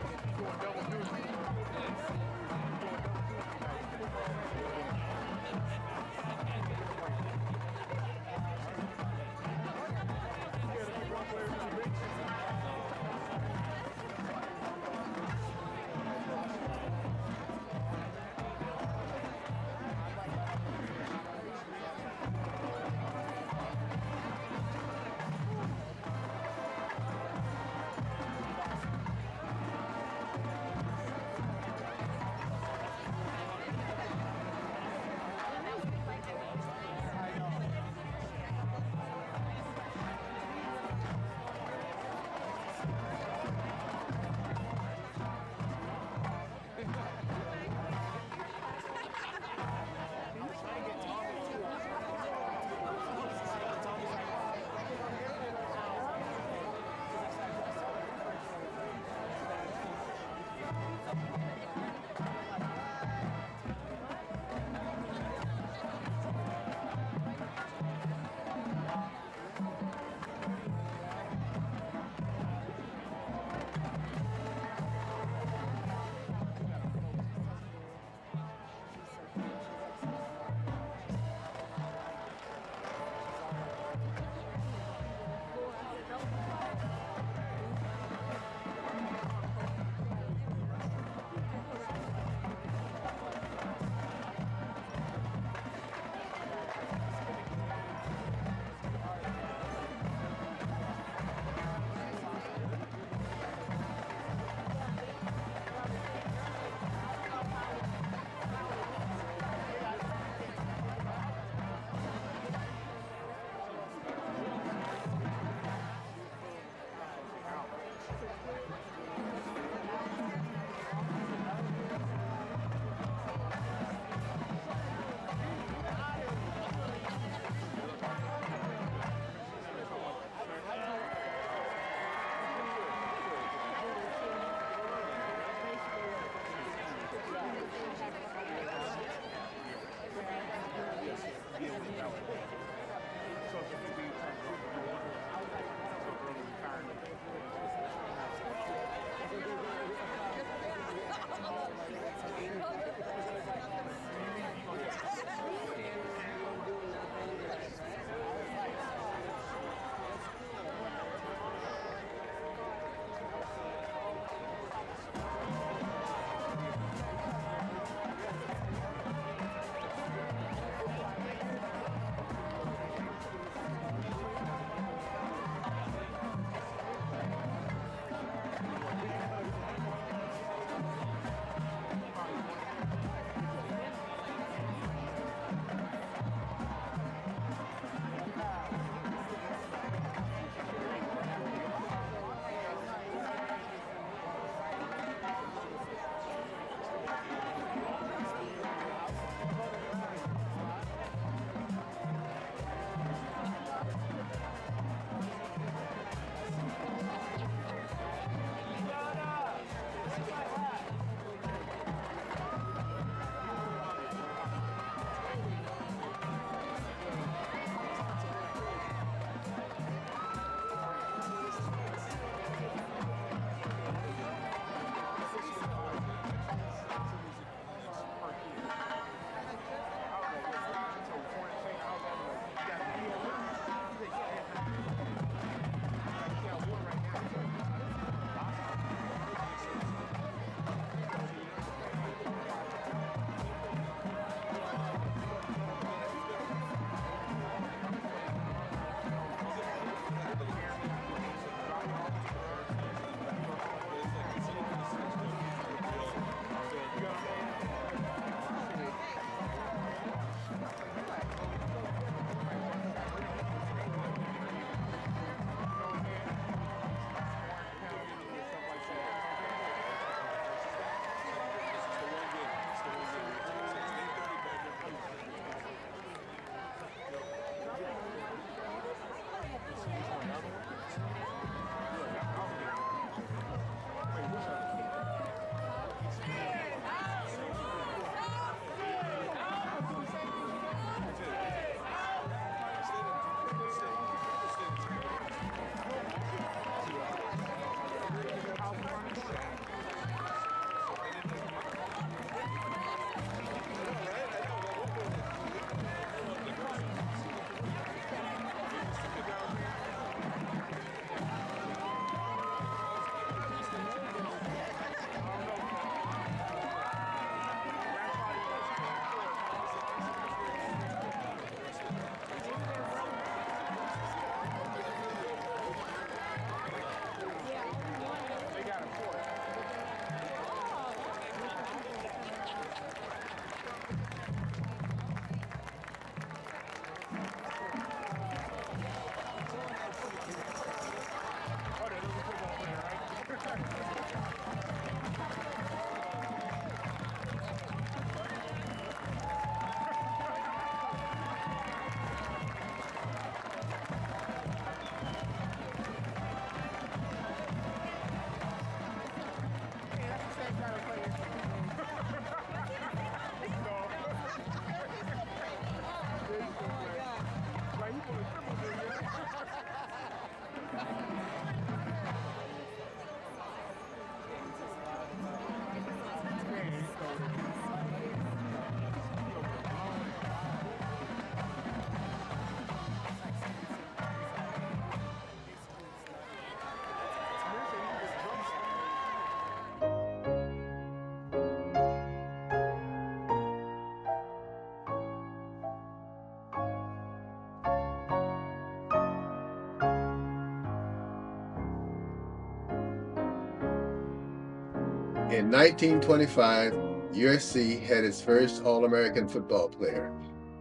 In 1925, USC had its first All-American football player,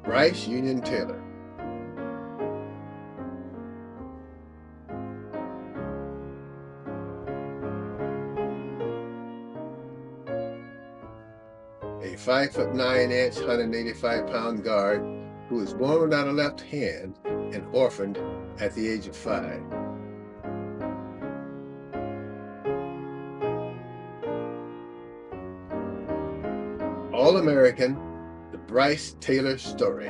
Bryce Union Taylor. A 5'9" 185-pound guard who was born without a left hand and orphaned at the age of 5. All-American, the Bryce Taylor story,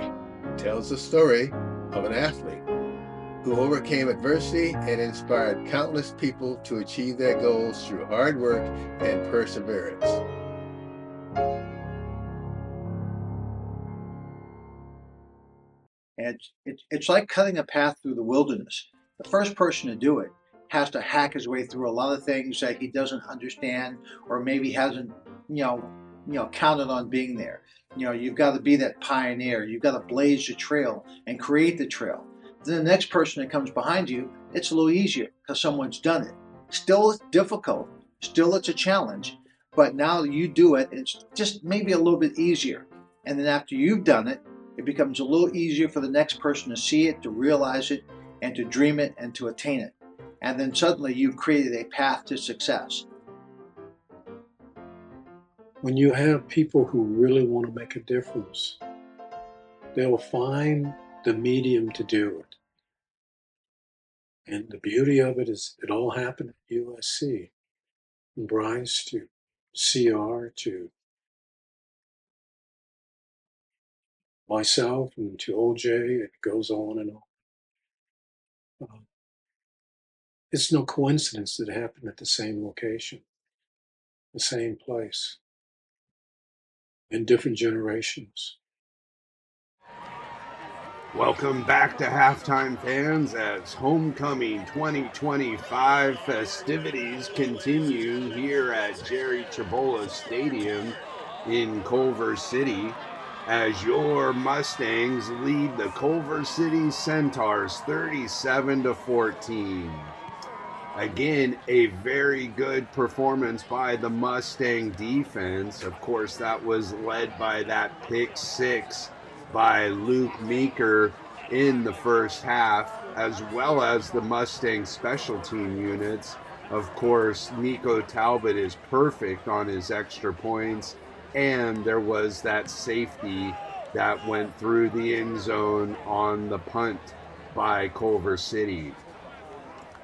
tells the story of an athlete who overcame adversity and inspired countless people to achieve their goals through hard work and perseverance. And it's like cutting a path through the wilderness. The first person to do it has to hack his way through a lot of things that he doesn't understand or maybe hasn't, counted on being there. You've got to be that pioneer. You've got to blaze the trail and create the trail. Then the next person that comes behind you, it's a little easier because someone's done it. Still, it's difficult. Still, it's a challenge. But now you do it, it's just maybe a little bit easier. And then after you've done it, it becomes a little easier for the next person to see it, to realize it, and to dream it and to attain it. And then suddenly you've created a path to success. When you have people who really want to make a difference, they'll find the medium to do it. And the beauty of it is it all happened at USC. From Bryce to CR to myself and to OJ, it goes on and on. It's no coincidence that it happened at the same location, the same place, in different generations. Welcome back to Halftime, fans, as Homecoming 2025 festivities continue here at Jerry Chibola Stadium in Culver City, as your Mustangs lead the Culver City Centaurs 37-14. Again, a very good performance by the Mustang defense. Of course, that was led by that pick six by Luke Meeker in the first half, as well as the Mustang special team units. Of course, Nico Talbot is perfect on his extra points, and there was that safety that went through the end zone on the punt by Culver City.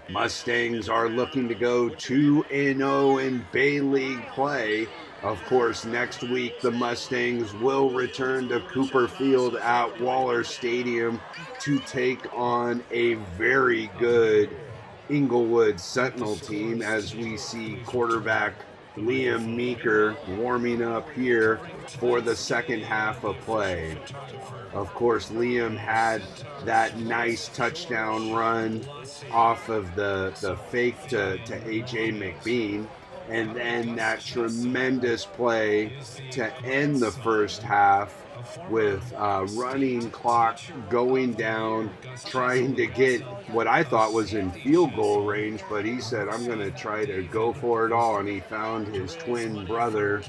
Mustangs are looking to go 2-0 in Bay League play. Of course, next week the Mustangs will return to Cooper Field at Waller Stadium to take on a very good Inglewood Sentinel team, as we see quarterback Liam Meeker warming up here for the second half of play. Of course, Liam had that nice touchdown run off of the fake to A.J. McBean, and then that tremendous play to end the first half with running clock going down, trying to get what I thought was in field goal range, but he said, I'm going to try to go for it all, and he found his twin brother,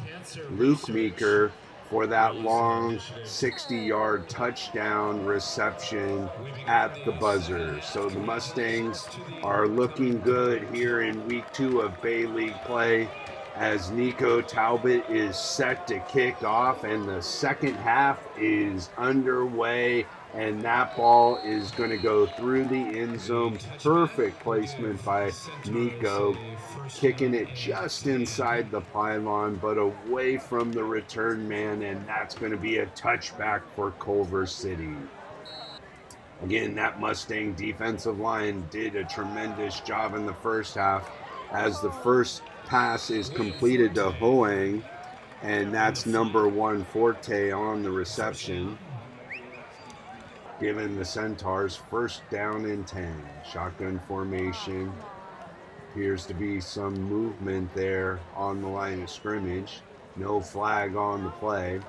Luke Meeker, for that long 60-yard touchdown reception at the buzzer. So the Mustangs are looking good here in week 2 of Bay League play, as Nico Talbot is set to kick off, and the second half is underway, and that ball is going to go through the end zone. Perfect placement by Nico, kicking it just inside the pylon, but away from the return man, and that's going to be a touchback for Culver City. Again, that Mustang defensive line did a tremendous job in the first half, as the first pass is completed to Hoang, and that's number 1 Forte on the reception, giving the Centaurs first down and 10. Shotgun formation. Appears to be some movement there on the line of scrimmage. No flag on the play.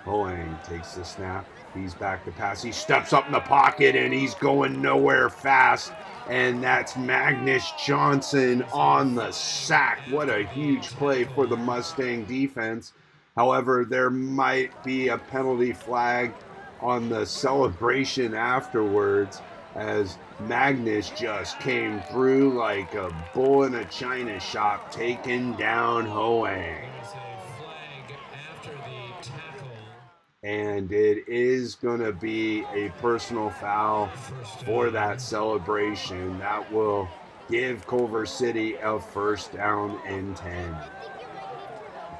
Hoang takes the snap. He's back to pass. He steps up in the pocket and he's going nowhere fast. And that's Magnus Johnson on the sack. What a huge play for the Mustang defense. However, there might be a penalty flag on the celebration afterwards, as Magnus just came through like a bull in a china shop, taking down Hoang. And it is going to be a personal foul for that celebration. That will give Culver City a first down and 10.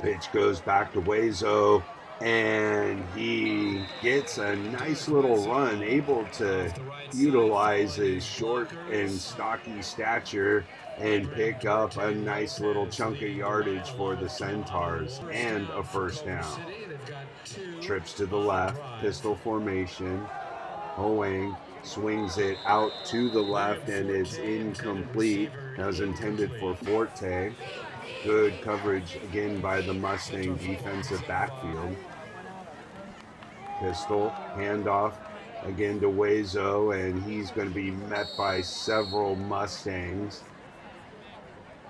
Pitch goes back to Wazo, and he gets a nice little run, able to utilize his short and stocky stature and pick up a nice little chunk of yardage for the Centaurs and a first down. Trips to the left, pistol formation. Hoang swings it out to the left, and it's incomplete. That was intended for Forte. Good coverage again by the Mustang defensive backfield. Pistol, handoff again to Wazo, and he's going to be met by several Mustangs.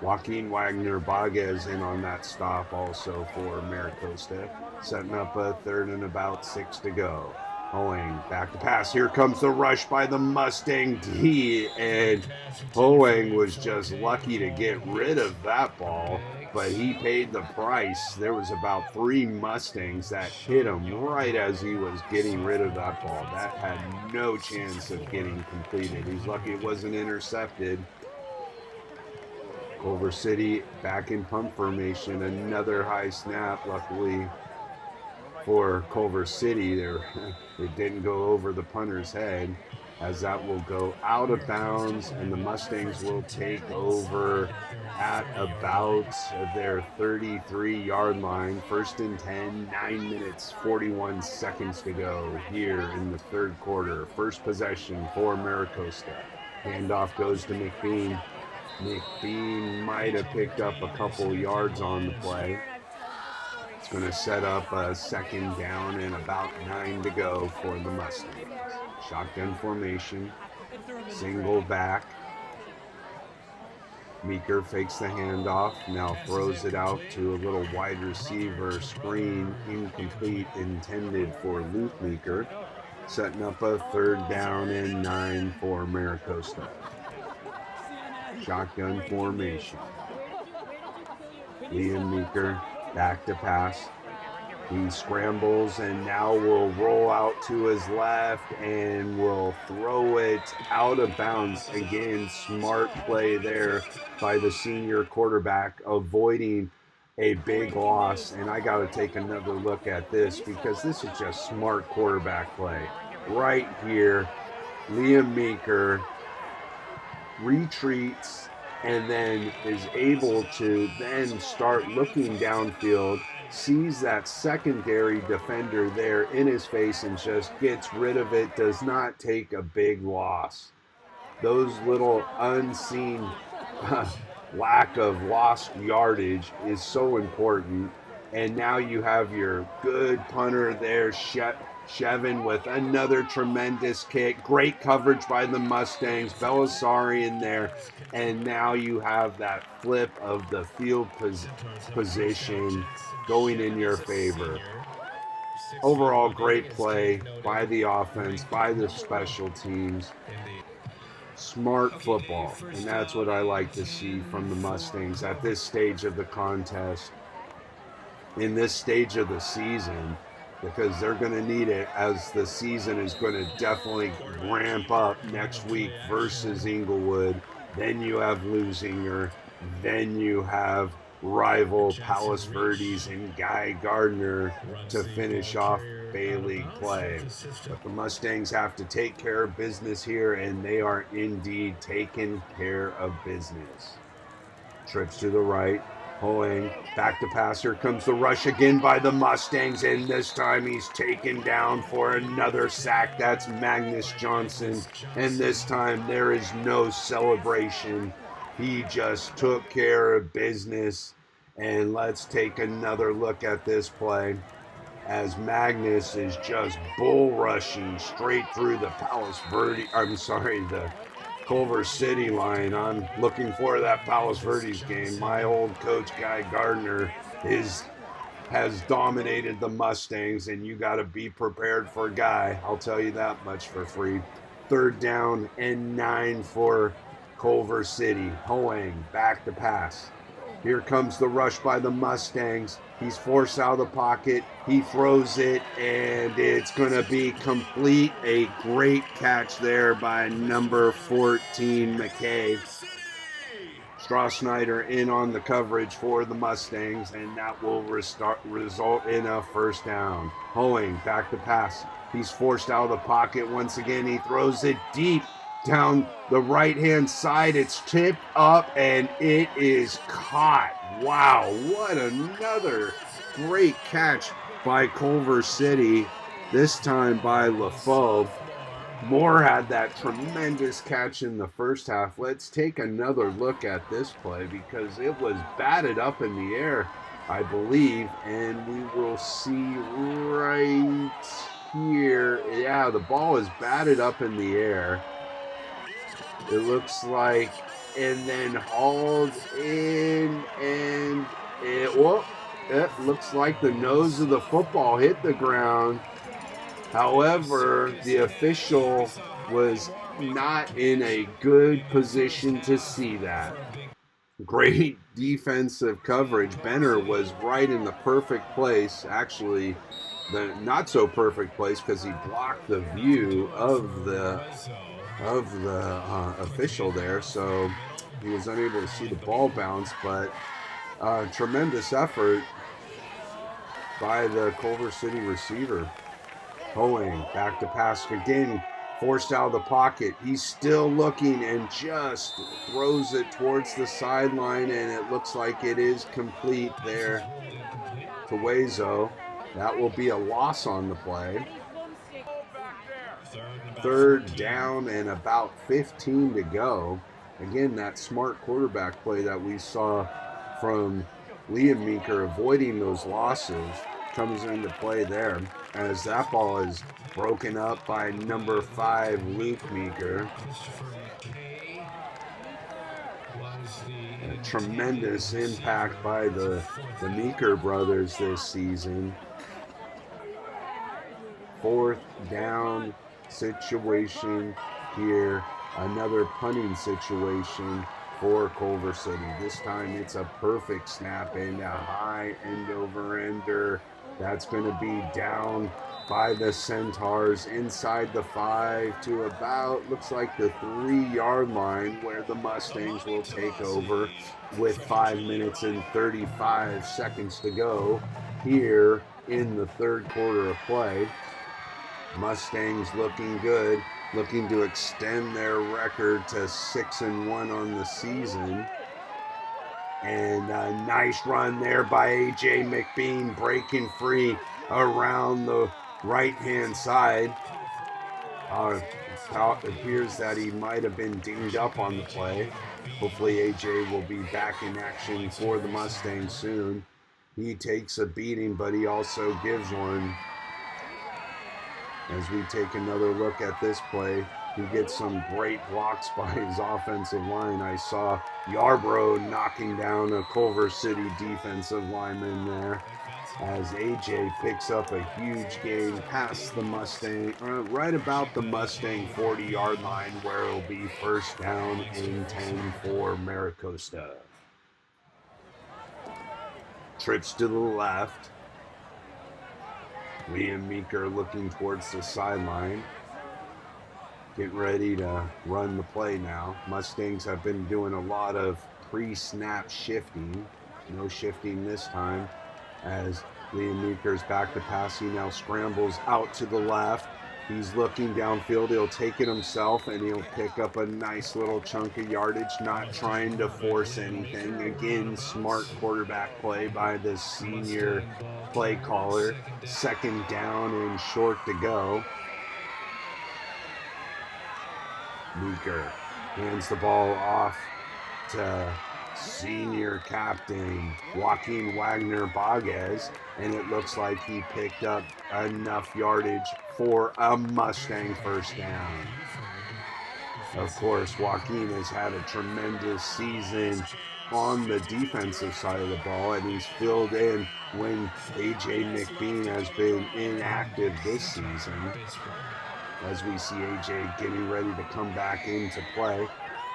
Joaquin Wagner Baguez in on that stop also for Maricosta, setting up a 3rd and about 6 to go. Hoang back to pass. Here comes the rush by the Mustang D, and Hoang was just lucky to get rid of that ball, but he paid the price. There was about 3 Mustangs that hit him right as he was getting rid of that ball. That had no chance of getting completed. He's lucky it wasn't intercepted. Culver City back in punt formation. Another high snap, luckily for Culver City. It didn't go over the punter's head, as that will go out of bounds, and the Mustangs will take over at about their 33-yard line. 1st and 10, 9 minutes, 41 seconds to go here in the 3rd quarter. First possession for Maricosta. Handoff goes to McBean. McBean might have picked up a couple yards on the play. It's going to set up a 2nd down and about 9 to go for the Mustangs. Shotgun formation, single back. Meeker fakes the handoff, now throws it out to a little wide receiver screen, incomplete, intended for Luke Meeker, setting up a 3rd down and 9 for Maricosta. Shotgun formation. Liam Meeker back to pass. He scrambles and now will roll out to his left and will throw it out of bounds. Again, smart play there by the senior quarterback, avoiding a big loss. And I got to take another look at this, because this is just smart quarterback play. Right here, Liam Meeker retreats and then is able to then start looking downfield, sees that secondary defender there in his face and just gets rid of it, does not take a big loss. Those little unseen lack of lost yardage is so important. And now you have your good punter there, Shevin, with another tremendous kick. Great coverage by the Mustangs. Belisari in there. And now you have that flip of the field position going in your favor. Overall, great play by the offense, by the special teams. Smart football. And that's what I like to see from the Mustangs at this stage of the contest, in this stage of the season, because they're going to need it, as the season is going to definitely ramp up next week versus Inglewood. Then you have Lusinger. Then you have rival Palos Verdes and Guy Gardner to finish off Bay League play. But the Mustangs have to take care of business here, and they are indeed taking care of business. Trips to the right. Hoang back to pass. Here comes the rush again by the Mustangs, and this time he's taken down for another sack. That's Magnus Johnson, and this time there is no celebration. He just took care of business. And let's take another look at this play. as Magnus is just bull rushing straight through the the Culver City line. I'm looking for that Palos Verdes game. My old coach, Guy Gardner, has dominated the Mustangs, and you got to be prepared for Guy. I'll tell you that much for free. 3rd down and 9 for Culver City. Hoang back to pass. Here comes the rush by the Mustangs. He's forced out of the pocket. He throws it, and it's going to be complete. A great catch there by number 14, McKay. Strossnyder in on the coverage for the Mustangs, and that will result in a 1st down. Hoeing back to pass. He's forced out of the pocket once again. He throws it deep down the right-hand side. It's tipped up, and it is caught. Wow, what another great catch by Culver City, this time by LaFoe. Moore had that tremendous catch in the first half. Let's take another look at this play because it was batted up in the air, I believe, and we will see right here. Yeah, the ball is batted up in the air. It looks like, and then hauled in, and it looks like the nose of the football hit the ground. However, the official was not in a good position to see that. Great defensive coverage. Benner was right in the perfect place. Actually, the not so perfect place because he blocked the view of the official there, so he was unable to see the ball bounce. But tremendous effort by the Culver City receiver. Hoeing back to pass again, forced out of the pocket. He's still looking and just throws it towards the sideline, and it looks like it is complete there to Wezo. That will be a loss on the play. 3rd down and about 15 to go. Again, that smart quarterback play that we saw from Liam Meeker avoiding those losses comes into play there, as that ball is broken up by number 5, Luke Meeker. A tremendous impact by the Meeker brothers this season. 4th down situation here. Another punting situation for Culver City. This time it's a perfect snap and a high end-over-ender. That's going to be down by the Centaurs inside the 5 to about, looks like the 3-yard line, where the Mustangs will take over with 5 minutes and 35 seconds to go here in the 3rd quarter of play. Mustangs looking good, looking to extend their record to 6-1 on the season. And a nice run there by A.J. McBean, breaking free around the right-hand side. It appears that he might have been dinged up on the play. Hopefully A.J. will be back in action for the Mustangs soon. He takes a beating, but he also gives one. As we take another look at this play, he gets some great blocks by his offensive line. I saw Yarbrough knocking down a Culver City defensive lineman there, as AJ picks up a huge gain past the Mustang, right about the Mustang 40-yard line, where it'll be 1st down and 10 for Maricosta. Trips to the left. Liam Meeker looking towards the sideline. Getting ready to run the play now. Mustangs have been doing a lot of pre-snap shifting. No shifting this time, as Liam Meeker's back to pass. He now scrambles out to the left. He's looking downfield. He'll take it himself, and he'll pick up a nice little chunk of yardage, not trying to force anything. Again, smart quarterback play by the senior play caller. 2nd down and short to go. Meeker hands the ball off to senior captain Joaquin Wagner Baguez, and it looks like he picked up enough yardage for a Mustang first down. Of course, Joaquin has had a tremendous season on the defensive side of the ball, and he's filled in when A.J. McBean has been inactive this season. As we see A.J. getting ready to come back into play.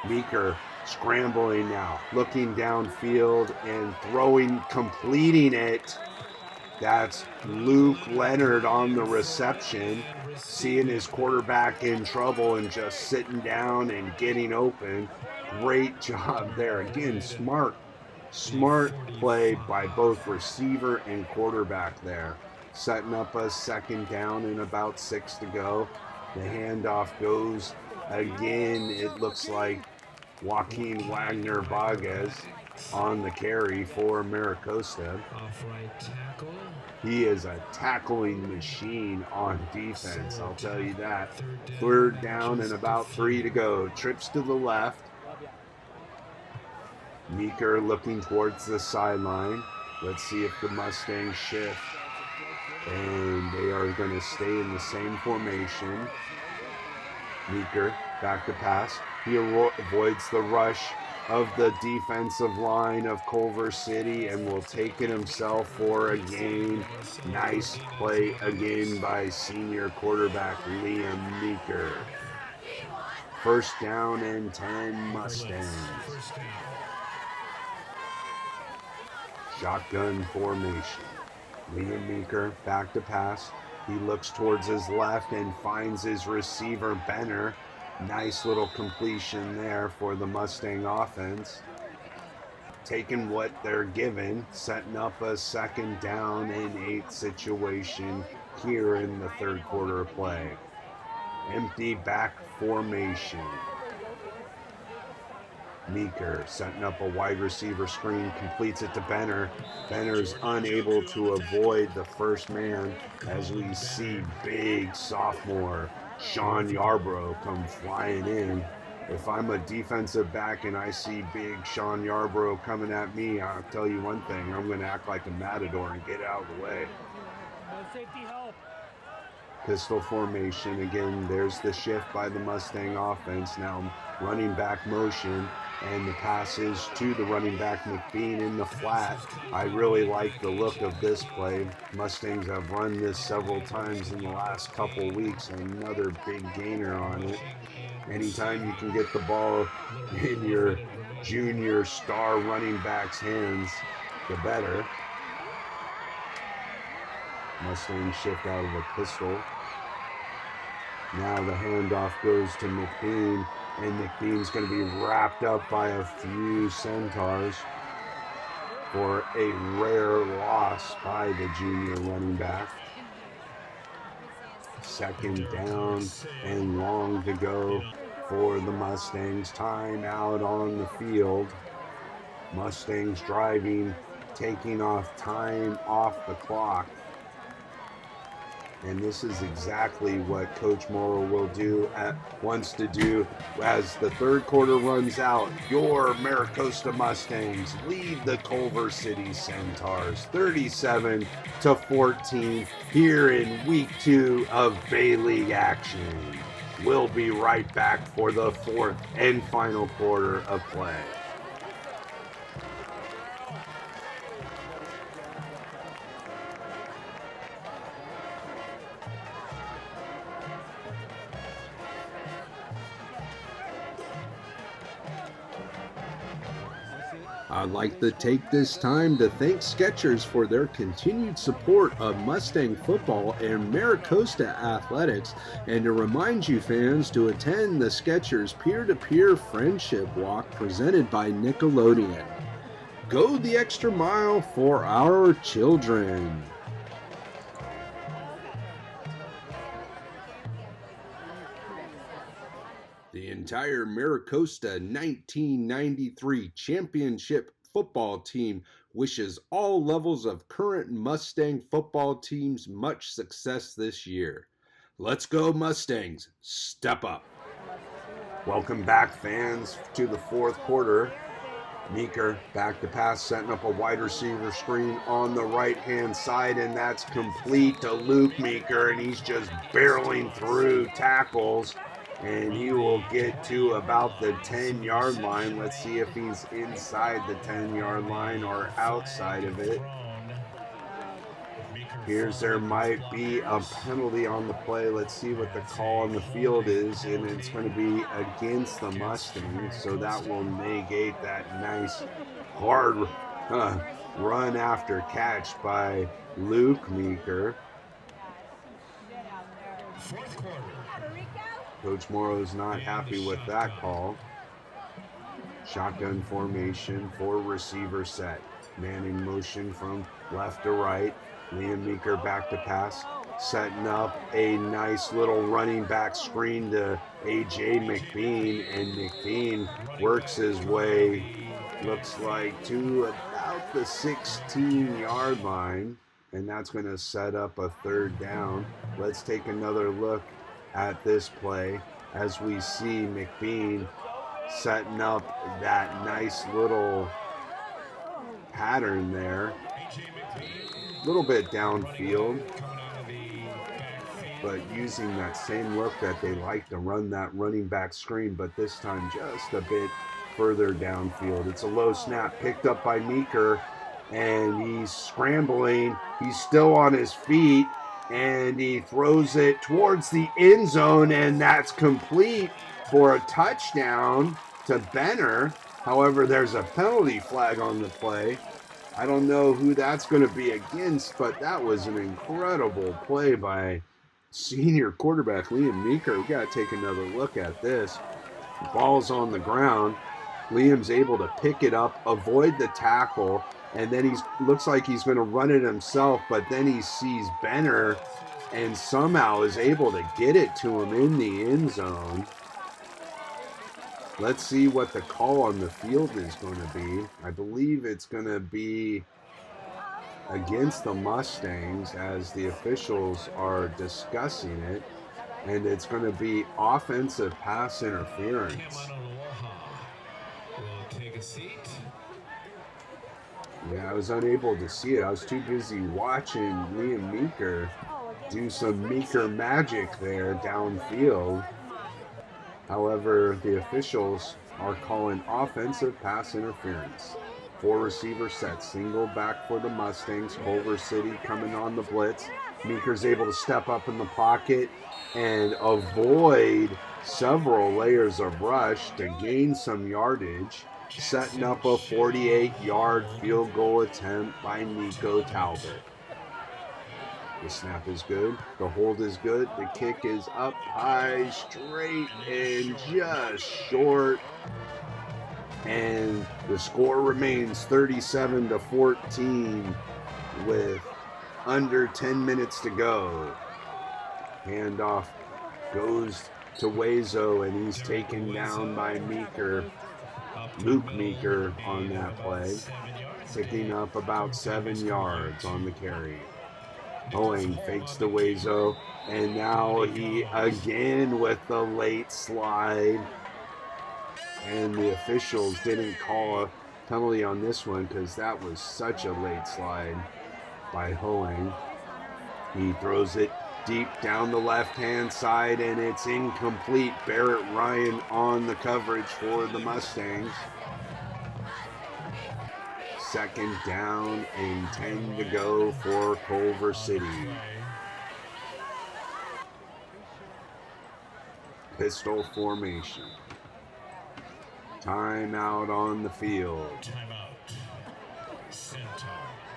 Meeker scrambling now, looking downfield and throwing, completing it. That's Luke Leonard on the reception, seeing his quarterback in trouble and just sitting down and getting open. Great job there. Again, smart play by both receiver and quarterback there. Setting up a second down and about 6 to go. The handoff goes again. It looks like Joaquin Wagner Baguez on the carry for Maricosta. He is a tackling machine on defense, I'll tell you that. Third down and about 3 to go. Trips to the left. Meeker looking towards the sideline. Let's see if the Mustangs shift. And they are going to stay in the same formation. Meeker back to pass. He avoids the rush of the defensive line of Culver City and will take it himself for a gain. Nice play again by senior quarterback Liam Meeker. First down and 10 Mustangs. Shotgun formation. Liam Meeker back to pass. He looks towards his left and finds his receiver, Benner. Nice little completion there for the Mustang offense. Taking what they're given, setting up a second down and 8 situation here in the third quarter of play. Empty back formation. Meeker setting up a wide receiver screen, completes it to Benner. Benner's unable to avoid the first man as we see big sophomore Sean Yarbrough come flying in. If I'm a defensive back and I see big Sean Yarbrough coming at me, I'll tell you one thing, I'm going to act like a matador and get out of the way. No safety help. Pistol formation again. There's the shift by the Mustang offense. Now running back motion, and the pass is to the running back McBean in the flat. I really like the look of this play. Mustangs have run this several times in the last couple weeks. Another big gainer on it. Anytime you can get the ball in your junior star running back's hands, the better. Mustang shift out of a pistol. Now the handoff goes to McBean, and McBean's going to be wrapped up by a few Centaurs for a rare loss by the junior running back. Second down and long to go for the Mustangs. Time out on the field. Mustangs driving, taking off time off the clock. And this is exactly what Coach Morrow wants to do as the third quarter runs out. Your Maricosta Mustangs lead the Culver City Centaurs 37-14 here in week 2 of Bay League action. We'll be right back for the fourth and final quarter of play. I'd like to take this time to thank Skechers for their continued support of Mustang football and Maricosta athletics, and to remind you fans to attend the Skechers peer-to-peer friendship walk presented by Nickelodeon. Go the extra mile for our children. The entire Maricosta 1993 championship football team wishes all levels of current Mustang football teams much success this year. Let's go Mustangs, step up. Welcome back fans to the fourth quarter. Meeker back to pass, setting up a wide receiver screen on the right-hand side, and that's complete to Luke Meeker, and he's just barreling through tackles, and he will get to about the 10-yard line. Let's see if he's inside the 10-yard line or outside of it. Here's there might be a penalty on the play. Let's see what the call on the field is, and it's going to be against the Mustangs, so that will negate that nice hard run after catch by Luke Meeker. Coach Morrow's not happy with that call. Shotgun formation, 4 receiver set. Man in motion from left to right. Liam Meeker back to pass, setting up a nice little running back screen to A.J. McBean, and McBean works his way, looks like, to about the 16-yard line, and that's going to set up a 3rd down. Let's take another look at this play as we see McBean setting up that nice little pattern there. A little bit downfield, but using that same look that they like to run that running back screen, but this time just a bit further downfield. It's a low snap picked up by Meeker, and he's scrambling. He's still on his feet, and he throws it towards the end zone, and that's complete for a touchdown to Benner. However, there's a penalty flag on the play. I don't know who that's going to be against, but that was an incredible play by senior quarterback Liam Meeker. We got to take another look at this. The ball's on the ground. Liam's able to pick it up, avoid the tackle, and then looks like he's going to run it himself, but then he sees Benner and somehow is able to get it to him in the end zone. Let's see what the call on the field is going to be. I believe it's going to be against the Mustangs as the officials are discussing it, and it's going to be offensive pass interference. Yeah, I was unable to see it. I was too busy watching Liam Meeker do some Meeker magic there downfield. However, the officials are calling offensive pass interference. 4 receiver set, single back for the Mustangs. Culver City coming on the blitz. Meeker's able to step up in the pocket and avoid several layers of rush to gain some yardage, setting up a 48-yard field goal attempt by Nico Talbot. The snap is good. The hold is good. The kick is up high, straight, and just short. And the score remains 37-14 with under 10 minutes to go. Handoff goes to Wazo, and he's taken down by Meeker. Luke Meeker on that play, picking up about 7 yards on the carry. Owen fakes the Wazo, and now he again with the late slide. And the officials didn't call a penalty on this one because that was such a late slide by Hoang. He throws it deep down the left-hand side, and it's incomplete. Barrett Ryan on the coverage for the Mustangs. 2nd down and 10 to go for Culver City. Pistol formation. Timeout on the field.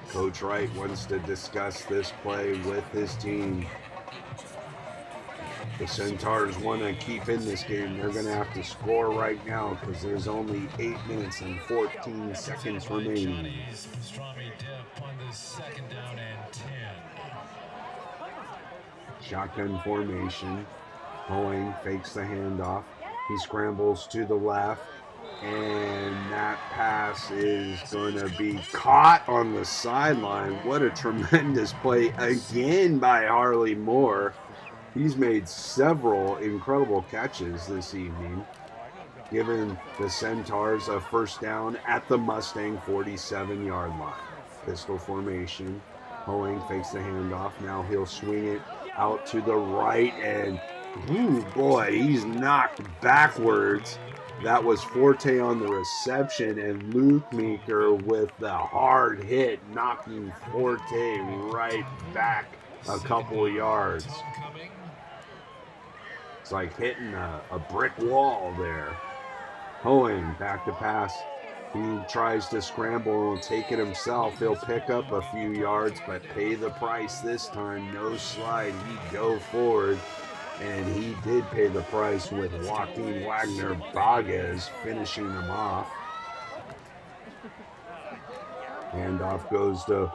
Coach Wright wants to discuss this play with his team. The Centaurs want to keep in this game. They're going to have to score right now because there's only 8 minutes and 14 seconds remaining. Shotgun formation. Hoang fakes the handoff. He scrambles to the left, and that pass is going to be caught on the sideline. What a tremendous play again by Harley Moore. He's made several incredible catches this evening. giving the Centaurs a first down at the Mustang 47-yard line. Pistol formation. Hoeing fakes the handoff. Now he'll swing it out to the right, and boy, he's knocked backwards. That was Forte on the reception, and Luke Meeker with the hard hit, knocking Forte right back a couple of yards. It's like hitting a brick wall there. Hoeing back to pass. He tries to scramble and take it himself. He'll pick up a few yards, but pay the price this time. No slide. He go forward. And he did pay the price with Joaquin Wagner Baguez finishing him off. Handoff goes to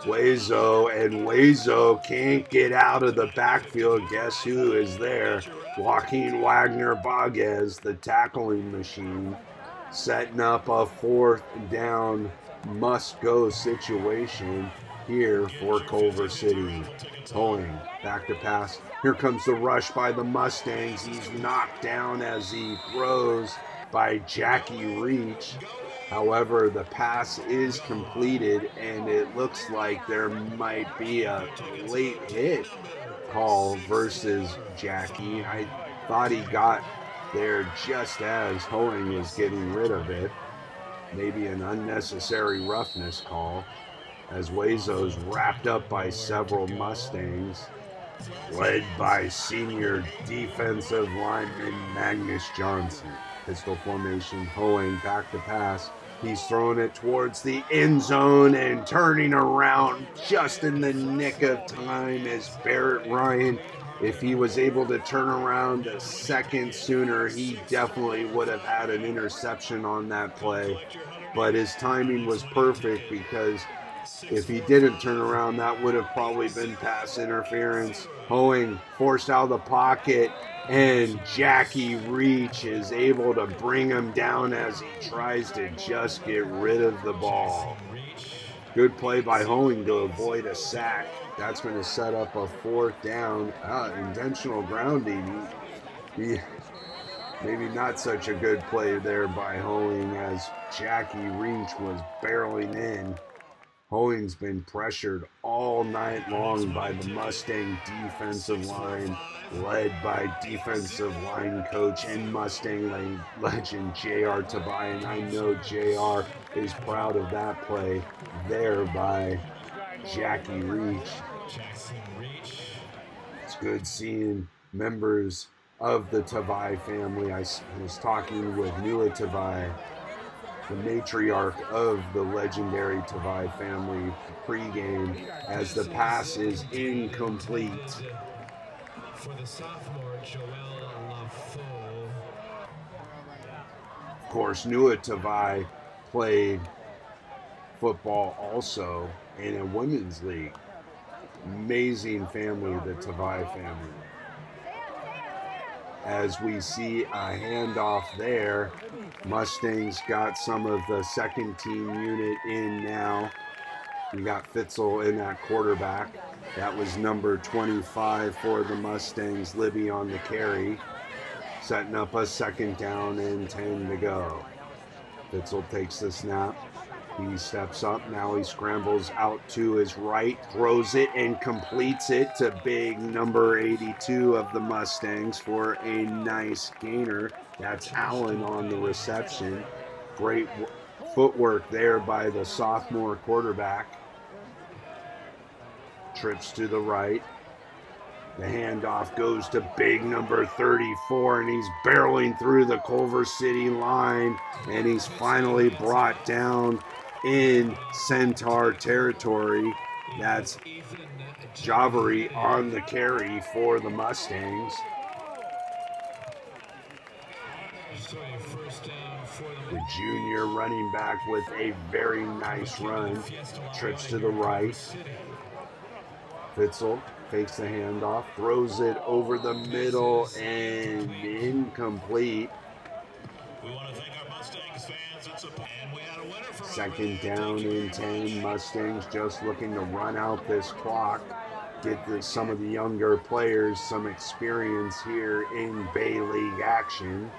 Huezo, and Huezo can't get out of the backfield. Guess who is there? Joaquin Wagner Baguez, the tackling machine, setting up a fourth down must-go situation here for Culver City. Hoeing back to pass. Here comes the rush by the Mustangs. He's knocked down as he throws by Jackie Reach. However, the pass is completed, and it looks like there might be a late hit call versus Jackie. I thought he got there just as Hoeing was getting rid of it. Maybe an unnecessary roughness call, as Huezo's wrapped up by several Mustangs, led by senior defensive lineman Magnus Johnson. Pistol formation. Hoeing back to pass. He's throwing it towards the end zone and turning around just in the nick of time as Barrett Ryan. If he was able to turn around a second sooner, he definitely would have had an interception on that play. But his timing was perfect, because if he didn't turn around, that would have probably been pass interference. Hoeing forced out of the pocket, and Jackie Reach is able to bring him down as he tries to just get rid of the ball. Good play by Hoeing to avoid a sack. That's going to set up a fourth down. Intentional grounding. Maybe not such a good play there by Hoeing, as Jackie Reach was barreling in. Hoeing's been pressured all night long by the Mustang defensive line, led by defensive line coach and Mustang legend J.R. Tavai, and I know J.R. is proud of that play there by Jackie Reach. It's good seeing members of the Tavai family. I was talking with Nua Tavai, the matriarch of the legendary Tavai family, pregame, as the pass is incomplete. For the sophomore, Joel Lafaux. Of course, Nua Tavai played football also in a women's league. Amazing family, the Tavai family. As we see a handoff there, Mustangs got some of the second team unit in now. We got Fitzel in that quarterback. That was number 25 for the Mustangs, Libby on the carry, setting up a second down and 10 to go. Fitzel takes the snap. He steps up. Now he scrambles out to his right, throws it, and completes it to big number 82 of the Mustangs for a nice gainer. That's Allen on the reception. Great footwork there by the sophomore quarterback. Trips to the right. The handoff goes to big number 34, and he's barreling through the Culver City line, and he's finally brought down in Centaur territory. That's Javari on the carry for the Mustangs. The junior running back with a very nice run. Trips to the right. Fitzel fakes the handoff, throws it over the middle, and incomplete. We want to thank our Mustangs fans, and we had a winner for Second down and 10. Mustangs just looking to run out this clock, get some of the younger players some experience here in Bay League action.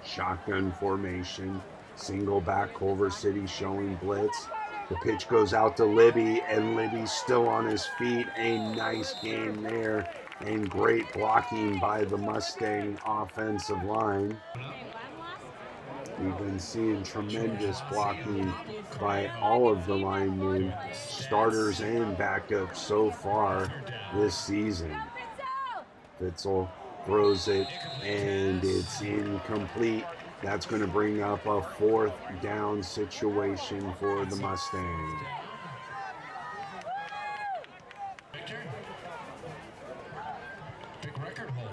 Shotgun formation, single back, Culver City showing blitz. The pitch goes out to Libby, and Libby's still on his feet. A nice game there, and great blocking by the Mustang offensive line. We've been seeing tremendous blocking by all of the linemen, starters and backups so far this season. Fitzel throws it, and it's incomplete. That's going to bring up a 4th down situation for the Mustangs.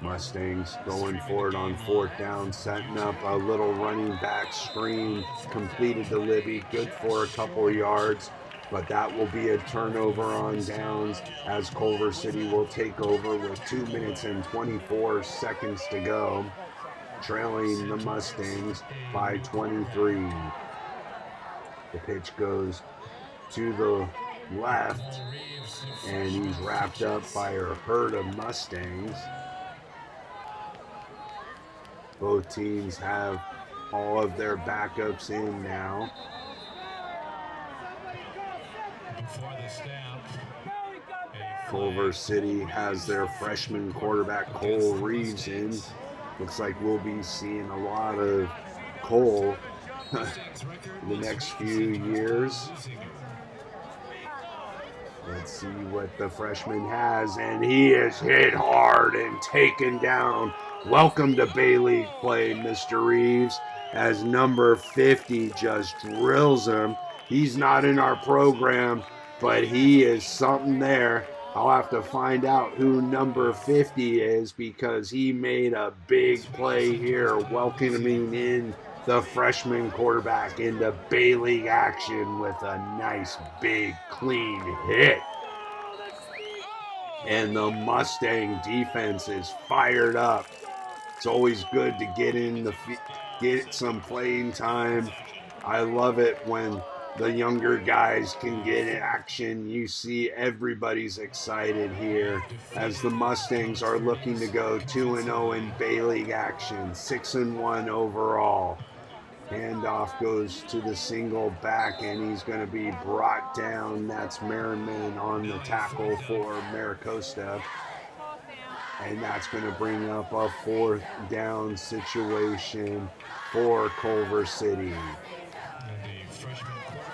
Mustangs going for it on 4th down, setting up a little running back screen, completed to Libby, good for a couple yards, but that will be a turnover on downs as Culver City will take over with 2 minutes and 24 seconds to go, trailing the Mustangs by 23. The pitch goes to the left, and he's wrapped up by a herd of Mustangs. Both teams have all of their backups in now. Culver City has their freshman quarterback Cole Reeves in. Looks like we'll be seeing a lot of Cole the next few years. Let's see what the freshman has, and he is hit hard and taken down. Welcome to Bay League play, Mr. Reeves, as number 50 just drills him. He's not in our program, but he is something there. I'll have to find out who number 50 is because he made a big play here, welcoming in the freshman quarterback into Bay League action with a nice, big, clean hit. And the Mustang defense is fired up. It's always good to get some playing time. I love it when the younger guys can get action. You see everybody's excited here as the Mustangs are looking to go 2-0 in Bay League action, 6-1 overall. Handoff goes to the single back, and he's going to be brought down. That's Merriman on the tackle for Maricosta. And that's going to bring up a 4th down situation for Culver City.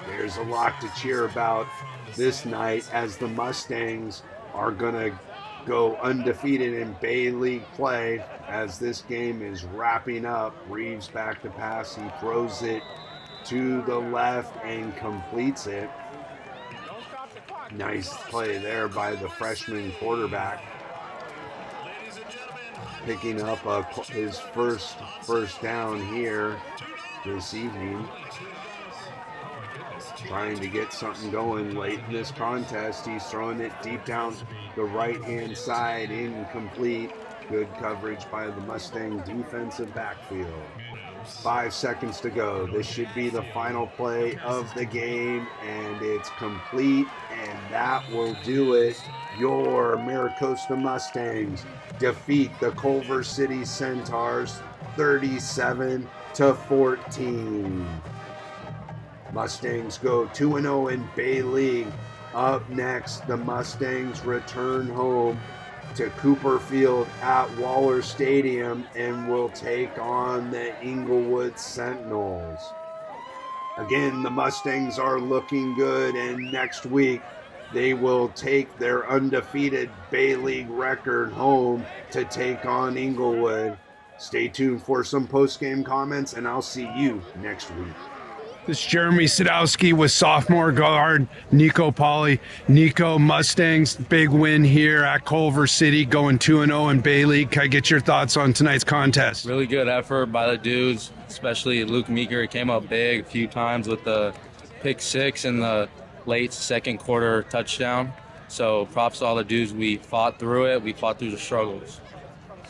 There's a lot to cheer about this night as the Mustangs are going to go undefeated in Bay League play as this game is wrapping up. Reeves back to pass. He throws it to the left and completes it. Nice play there by the freshman quarterback. Picking up his first down here this evening. Trying to get something going late in this contest. He's throwing it deep down the right-hand side, incomplete. Good coverage by the Mustang defensive backfield. 5 seconds to go. This should be the final play of the game, and it's complete, and that will do it. Your Maricosta Mustangs defeat the Culver City Centaurs 37-14. Mustangs go 2-0 in Bay League. Up next, the Mustangs return home to Cooper Field at Waller Stadium and will take on the Inglewood Sentinels. Again, the Mustangs are looking good, and next week they will take their undefeated Bay League record home to take on Inglewood. Stay tuned for some post-game comments, and I'll see you next week. This is Jeremy Sadowski with sophomore guard Nico Pauly. Nico, Mustangs, big win here at Culver City, going 2-0 in Bay League. Can I get your thoughts on tonight's contest? Really good effort by the dudes, especially Luke Meeker. He came up big a few times with the pick 6 and the late second quarter touchdown. So props to all the dudes. We fought through it. We fought through the struggles.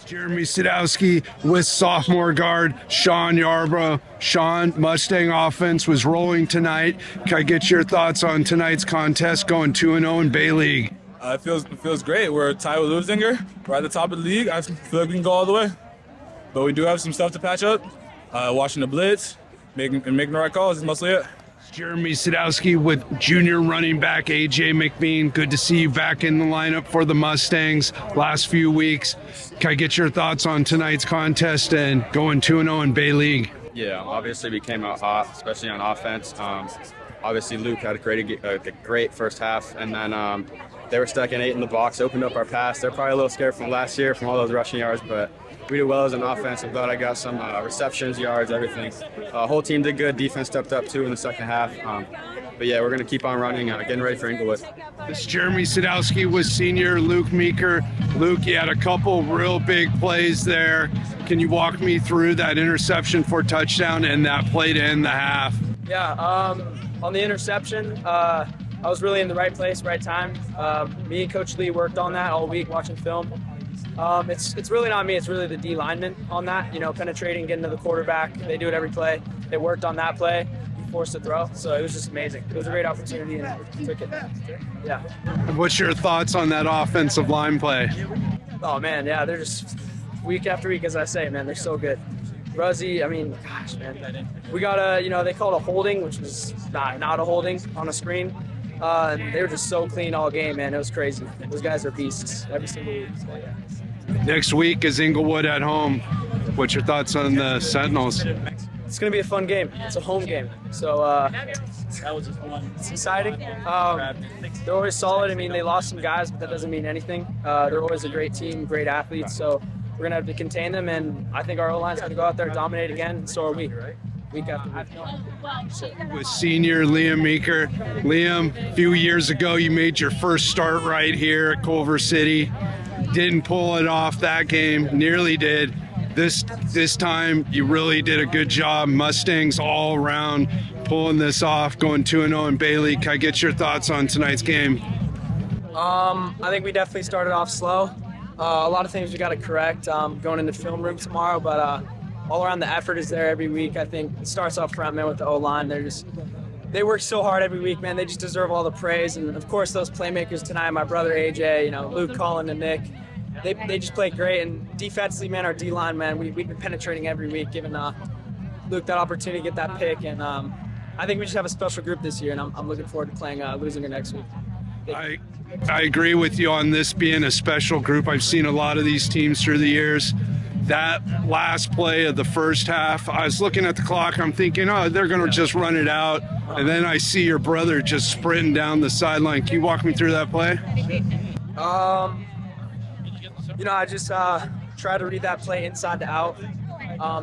Jeremy Sadowski with sophomore guard Sean Yarbrough. Sean, Mustang offense was rolling tonight. Can I get your thoughts on tonight's contest, going 2-0 in Bay League? It feels great. We're tied with Lusinger. We're at the top of the league. I feel like we can go all the way. But we do have some stuff to patch up. watching the blitz, making the right calls is mostly it. Jeremy Sadowski with junior running back AJ McBean. Good to see you back in the lineup for the Mustangs last few weeks. Can I get your thoughts on tonight's contest and going 2-0 in Bay League? Yeah, obviously we came out hot, especially on offense. Obviously Luke had a great first half, and then they were stuck in 8 in the box, opened up our pass. They're probably a little scared from last year, from all those rushing yards, but we did well as an offense. I'm glad I got some receptions, yards, everything. Whole team did good. Defense stepped up too in the second half. But yeah, we're going to keep on running, getting ready for Inglewood. This Jeremy Sadowski with senior Luke Meeker. Luke, you had a couple real big plays there. Can you walk me through that interception for touchdown and that play to end the half? Yeah, on the interception, I was really in the right place, right time. Me and Coach Lee worked on that all week watching film. It's really not me, it's really the D linemen on that, penetrating, getting to the quarterback. They do it every play. They worked on that play, forced to throw, so it was just amazing. It was a great opportunity and we took it. Yeah. What's your thoughts on that offensive line play? Oh man, yeah, they're just week after week, as I say, man, they're so good. Ruzzy, gosh, man. We got they called a holding, which was not a holding on a screen. And they were just so clean all game, man. It was crazy. Those guys are beasts every single week. So, yeah. Next week is Inglewood at home. What's your thoughts on the Sentinels? It's going to be a fun game. It's a home game. So it's exciting. They're always solid. They lost some guys, but that doesn't mean anything. They're always a great team, great athletes. So we're going to have to contain them, and I think our O-line's going to go out there and dominate again, and so are we. Week after week. With senior Liam Meeker. Liam, a few years ago, you made your first start right here at Culver City. Didn't pull it off that game, nearly did. This time, you really did a good job. Mustangs all around pulling this off, going 2-0 in Bailey. Can I get your thoughts on tonight's game? I think we definitely started off slow. A lot of things we got to correct going into film room tomorrow, but all around the effort is there every week. I think it starts off front, man, with the O-line. They work so hard every week, man. They just deserve all the praise. And of course, those playmakers tonight, my brother AJ, Luke, Colin, and Nick, they just play great. And defensively, man, our D-line, man, we've been penetrating every week, giving Luke that opportunity to get that pick. And I think we just have a special group this year, and I'm looking forward to playing Losinger next week. I agree with you on this being a special group. I've seen a lot of these teams through the years. That last play of the first half, I was looking at the clock, I'm thinking, oh, they're going to just run it out. And then I see your brother just sprinting down the sideline. Can you walk me through that play? I just tried to read that play inside to out.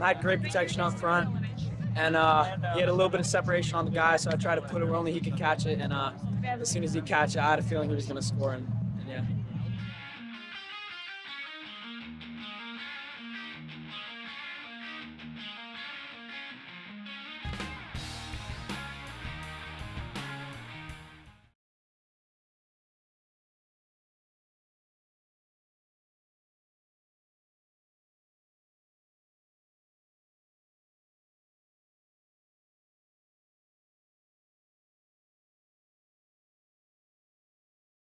Had great protection up front. And he had a little bit of separation on the guy, so I tried to put it where only he could catch it. And as soon as he catch it, I had a feeling he was going to score. And